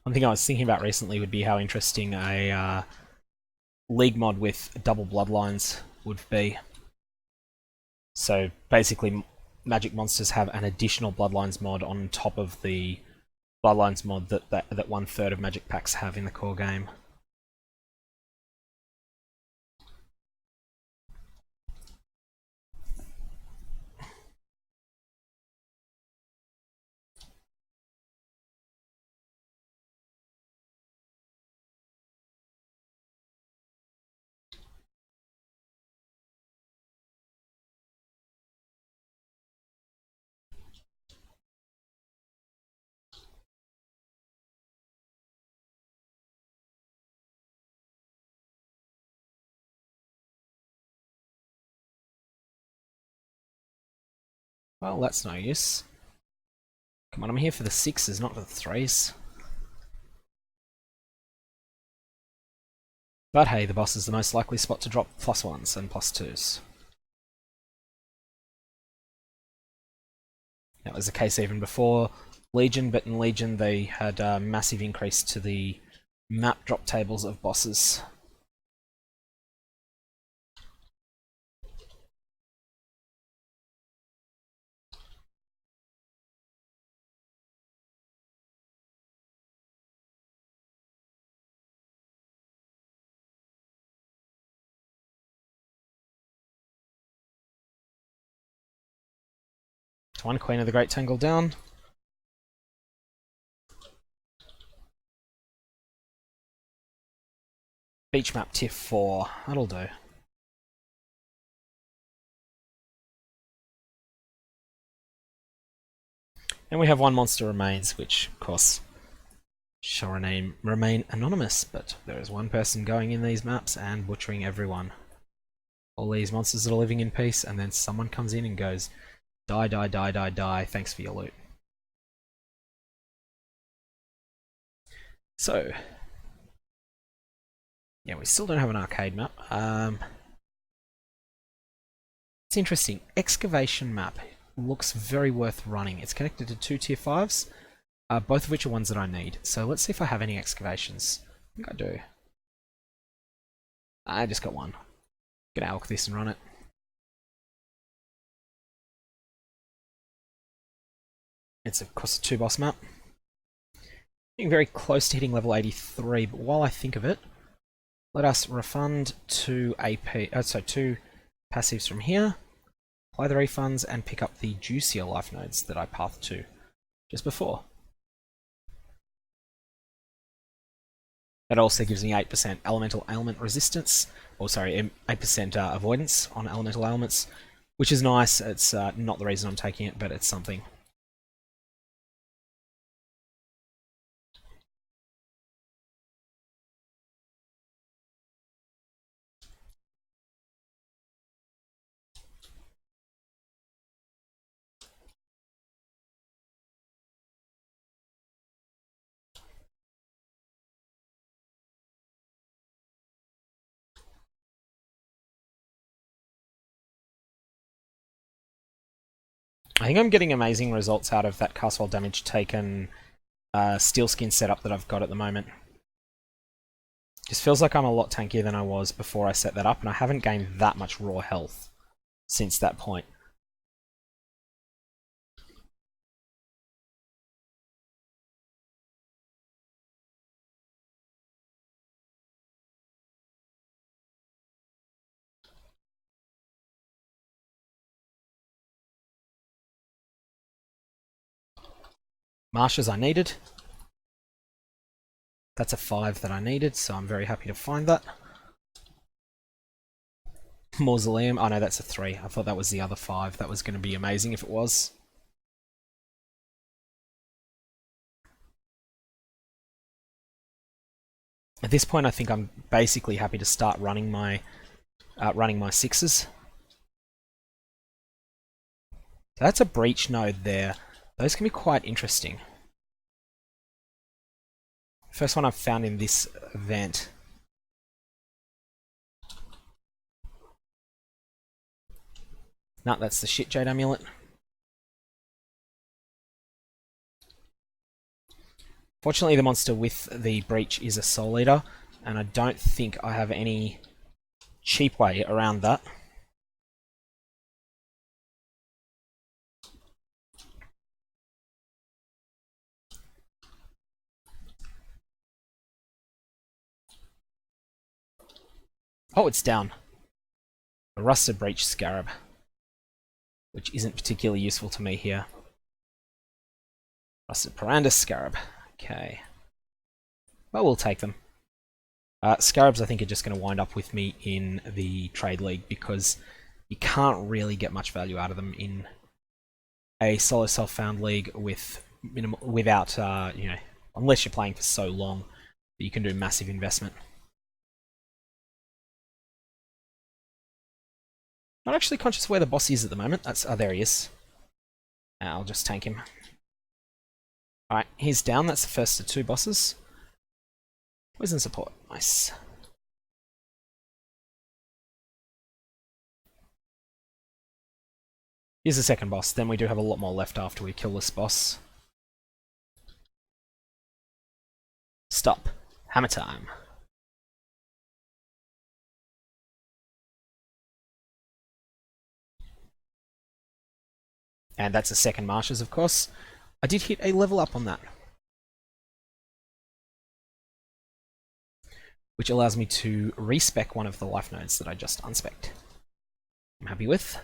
One thing I was thinking about recently would be how interesting a league mod with double bloodlines would be. So basically, Magic Monsters have an additional Bloodlines mod on top of the Bloodlines mod that 1/3 of Magic packs have in the core game. Well, that's no use. Come on, I'm here for the 6s, not for the 3s. But hey, the boss is the most likely spot to drop +1s and +2s. That was the case even before Legion, but in Legion they had a massive increase to the map drop tables of bosses. One Queen of the Great Tangle down. Beach map tier 4, that'll do. And we have one monster remains, which, of course, shall remain anonymous, but there is one person going in these maps and butchering everyone. All these monsters that are living in peace, and then someone comes in and goes, die, die, die, die, die, thanks for your loot. So, yeah, we still don't have an arcade map. It's interesting. Excavation map looks very worth running. It's connected to 2 tier 5s, both of which are ones that I need. So let's see if I have any excavations. I think I do. I just got one. Gonna alch this and run it. It's of course a 2-boss map. Getting very close to hitting level 83, but while I think of it, let us refund 2 AP, 2 passives from here, apply the refunds, and pick up the juicier life nodes that I pathed to just before. That also gives me 8% elemental ailment resistance, or sorry, 8% avoidance on elemental ailments, which is nice. It's not the reason I'm taking it, but it's something. I think I'm getting amazing results out of that cast while damage taken steel skin setup that I've got at the moment. Just feels like I'm a lot tankier than I was before I set that up, and I haven't gained that much raw health since that point. marshes I needed. That's a 5 that I needed, so I'm very happy to find that. Mausoleum. Oh no, that's a 3. I thought that was the other 5. That was going to be amazing if it was. At this point, I think I'm basically happy to start running my 6s. So that's a breach node there. Those can be quite interesting. First one I've found in this event. No, that's the shit jade amulet. Fortunately, the monster with the breach is a soul eater, and I don't think I have any cheap way around that. Oh, it's down. A rusted breach scarab, which isn't particularly useful to me here. Rusted Parandus scarab. Okay. Well, we'll take them. Scarabs, I think, are just going to wind up with me in the trade league because you can't really get much value out of them in a solo self-found league without, unless you're playing for so long that you can do massive investment. Not actually conscious where the boss is at the moment. There he is. I'll just tank him. Alright, he's down. That's the first of 2 bosses. Poison support. Nice. Here's the second boss. Then we do have a lot more left after we kill this boss. Stop. Hammer time. And that's the second marshes, of course. I did hit a level up on that, which allows me to respec one of the life nodes that I just unspec'd. I'm happy with.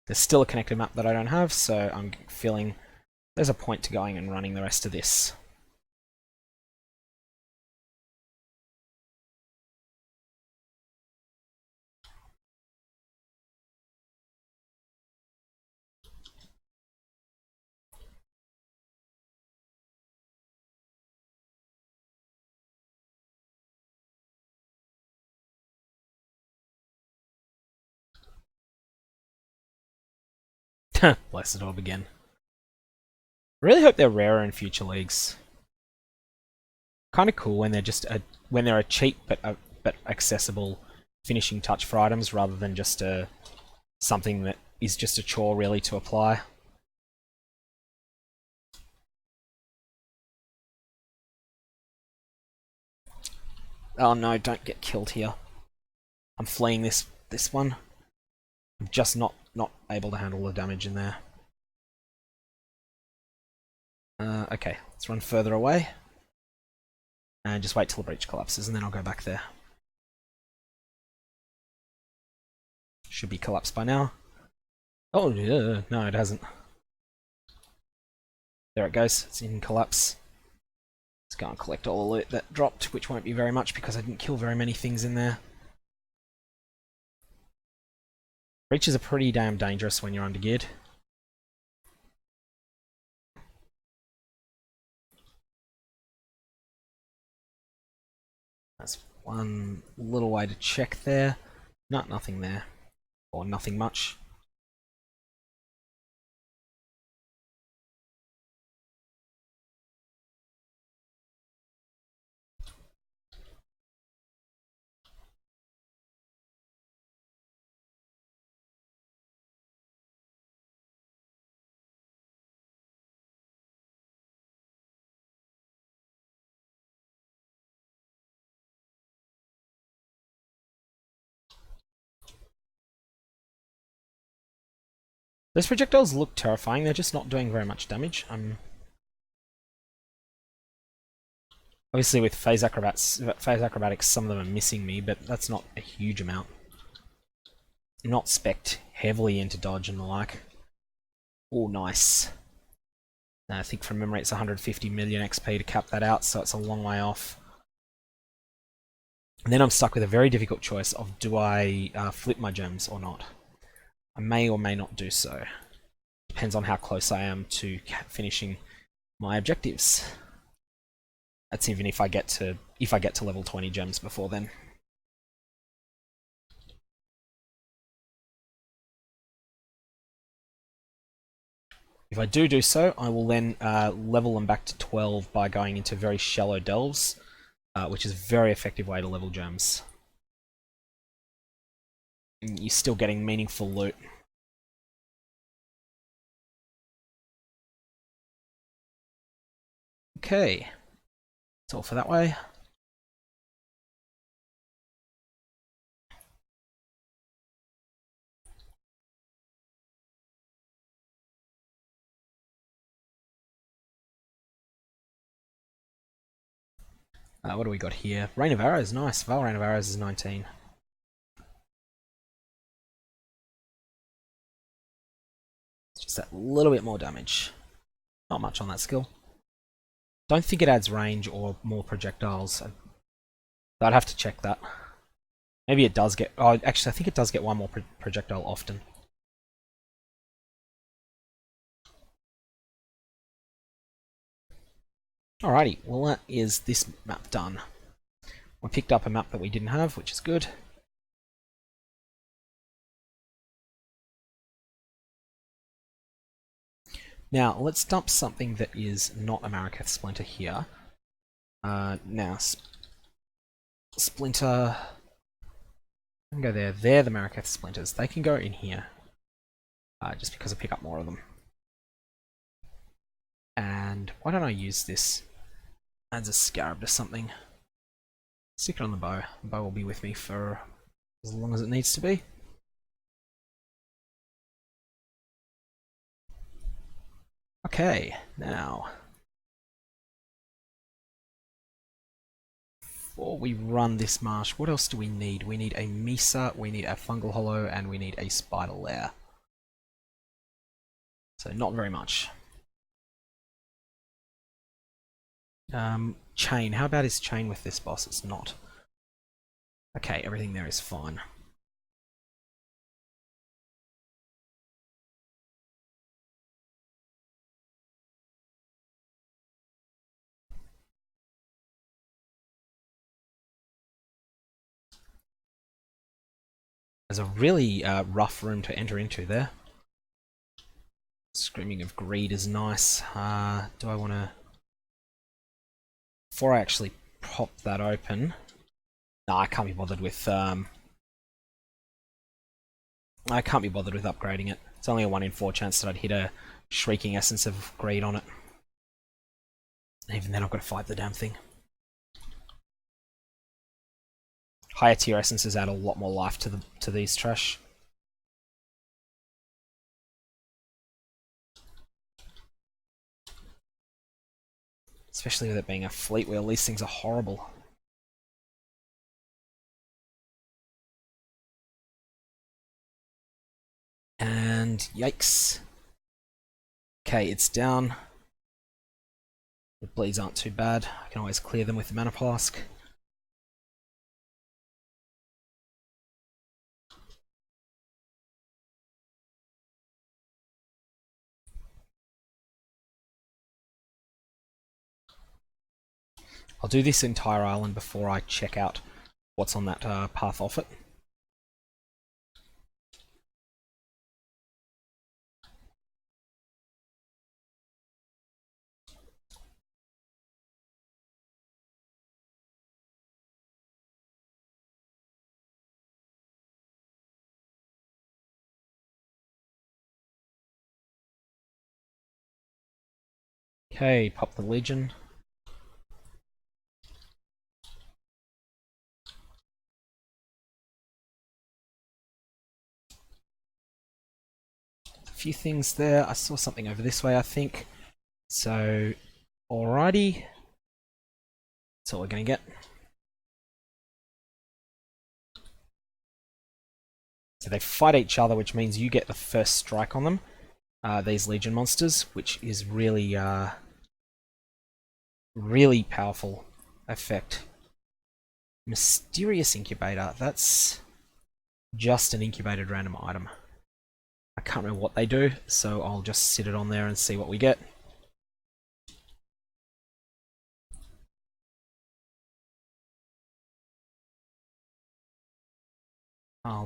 There's still a connected map that I don't have, so I'm feeling there's a point to going and running the rest of this. Blessed Orb again. Really hope they're rarer in future leagues. Kind of cool when they're just when they're a cheap but accessible finishing touch for items rather than just something that is just a chore really to apply. Oh no, don't get killed here. I'm fleeing this one. I'm just not able to handle the damage in there. Okay, let's run further away. And just wait till the breach collapses, and then I'll go back there. Should be collapsed by now. Oh, yeah, no, it hasn't. There it goes, it's in collapse. Let's go and collect all the loot that dropped, which won't be very much because I didn't kill very many things in there. Breaches are pretty damn dangerous when you're undergeared. That's one little way to check there. Nothing there. Or nothing much. Those projectiles look terrifying, they're just not doing very much damage. Obviously with phase acrobatics, some of them are missing me, but that's not a huge amount. I'm not spec'd heavily into dodge and the like. Oh, nice. I think from memory it's 150 million XP to cap that out, so it's a long way off. And then I'm stuck with a very difficult choice of do I flip my gems or not. I may or may not do so. Depends on how close I am to finishing my objectives. That's even if I get to level 20 gems before then. If I do so, I will then level them back to 12 by going into very shallow delves, which is a very effective way to level gems. And you're still getting meaningful loot. Okay, that's all for that way. What do we got here? Rain of Arrows, nice. Val Rain of Arrows is 19. It's just that little bit more damage. Not much on that skill. Don't think it adds range or more projectiles. I'd have to check that. Maybe it does get... Oh, actually, I think it does get one more projectile often. Alrighty, well that is this map done. We picked up a map that we didn't have, which is good. Now, let's dump something that is not a Marraketh Splinter here. Now, Splinter... I can go there. They're the Marraketh Splinters. They can go in here. Just because I pick up more of them. And why don't I use this as a scarab to something? Stick it on the bow. The bow will be with me for as long as it needs to be. Okay, now... Before we run this marsh, what else do we need? We need a Mesa, we need a Fungal Hollow, and we need a Spider Lair. So not very much. Chain. How bad is chain with this boss? It's not. Okay, everything there is fine. There's a really rough room to enter into there. Screaming of Greed is nice. Do I want to... Before I actually pop that open... No, I can't be bothered with... I can't be bothered with upgrading it. It's only a 1 in 4 chance that I'd hit a Shrieking Essence of Greed on it. And even then I've got to fight the damn thing. Higher tier essences add a lot more life to these trash. Especially with it being a fleet wheel, these things are horrible. And yikes. Okay, it's down. The bleeds aren't too bad. I can always clear them with the Mana Flask. I'll do this entire island before I check out what's on that path off it. Okay, pop the Legion. A few things there. I saw something over this way, I think. So, alrighty. That's all we're going to get. So they fight each other, which means you get the first strike on them. These Legion monsters, which is really, really powerful effect. Mysterious Incubator. That's just an incubated random item. I can't remember what they do, so I'll just sit it on there and see what we get.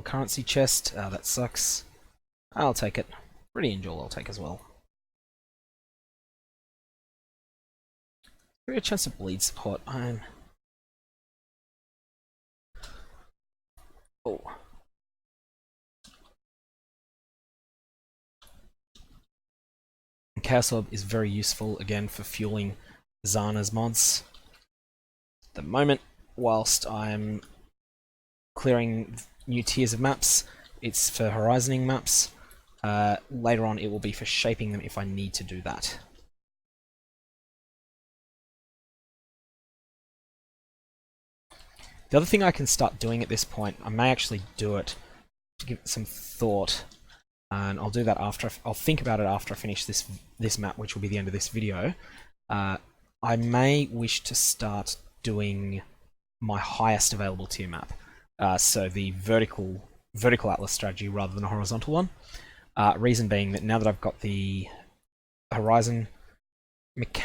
Currency chest. That sucks. I'll take it. Pretty Jewel I'll take as well. Give me a chance to bleed support. Oh. Chaos Orb is very useful, again, for fueling Zana's mods. At the moment, whilst I'm clearing new tiers of maps, it's for horizoning maps. Later on, it will be for shaping them if I need to do that. The other thing I can start doing at this point, I may actually do it to give it some thought, and I'll do that after. I'll think about it after I finish this map, which will be the end of this video. I may wish to start doing my highest available tier map, so the vertical atlas strategy rather than a horizontal one. Reason being that now that I've got the horizon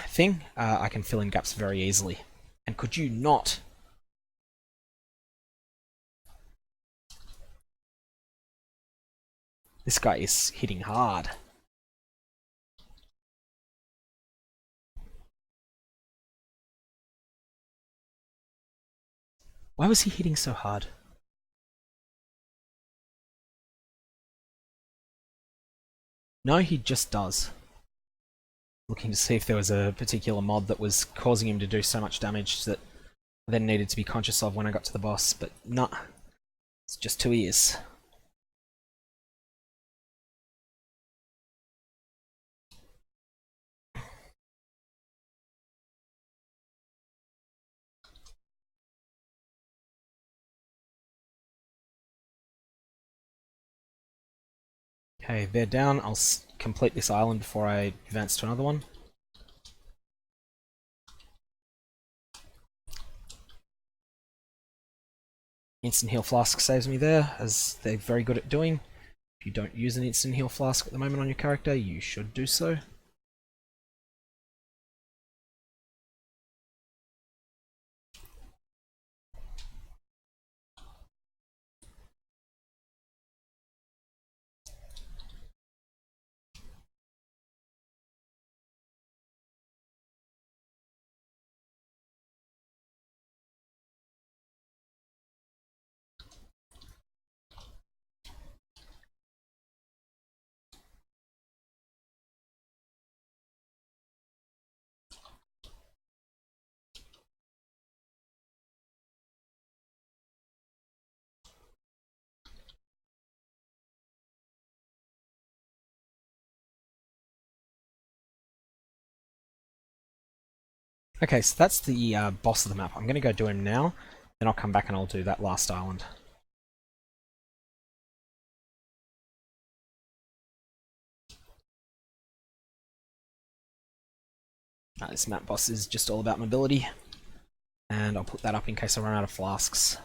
thing, I can fill in gaps very easily. And could you not? This guy is hitting hard. Why was he hitting so hard? No, he just does. Looking to see if there was a particular mod that was causing him to do so much damage that I then needed to be conscious of when I got to the boss, but nah. It's just 2 ears. Okay, they're down. I'll complete this island before I advance to another one. Instant heal flask saves me there, as they're very good at doing. If you don't use an instant heal flask at the moment on your character, you should do so. Okay, so that's the boss of the map. I'm going to go do him now, then I'll come back and I'll do that last island. This map boss is just all about mobility, and I'll put that up in case I run out of flasks.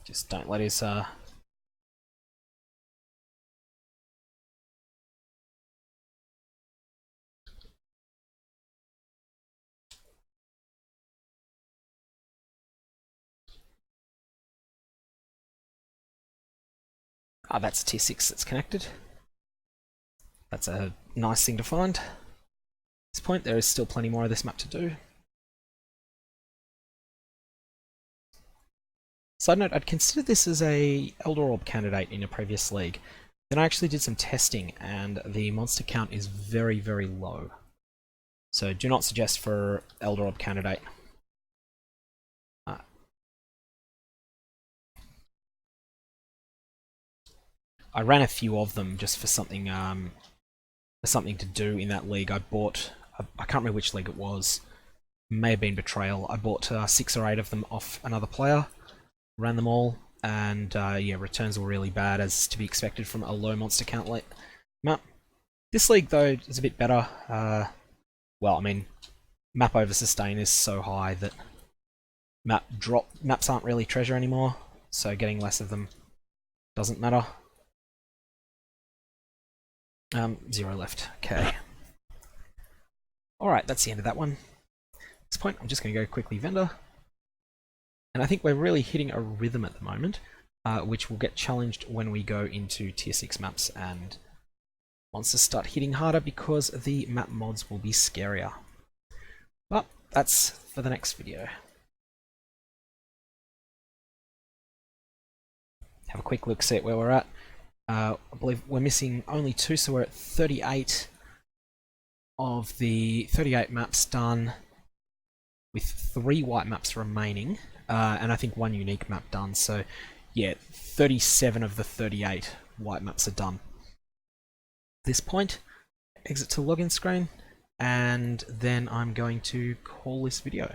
Just don't let his that's a tier 6 that's connected. That's a nice thing to find. At this point, there is still plenty more of this map to do. Side note, I'd considered this as a Elder Orb candidate in a previous league. Then I actually did some testing, and the monster count is very, very low. So do not suggest for Elder Orb candidate. I ran a few of them just for something to do in that league. I bought, I can't remember which league it was, may have been Betrayal. I bought 6 or 8 of them off another player, ran them all, and yeah, returns were really bad, as to be expected from a low monster count map. This league, though, is a bit better. Well, I mean, map over sustain is so high that maps aren't really treasure anymore, so getting less of them doesn't matter. 0 left. Okay. Alright, that's the end of that one. At this point, I'm just going to go quickly vendor. And I think we're really hitting a rhythm at the moment, which will get challenged when we go into tier 6 maps and monsters start hitting harder because the map mods will be scarier. But that's for the next video. Have a quick look, see where we're at. I believe we're missing only 2, so we're at 38 of the 38 maps done, with 3 white maps remaining, and I think 1 unique map done. So yeah, 37 of the 38 white maps are done. At this point, exit to login screen, and then I'm going to call this video.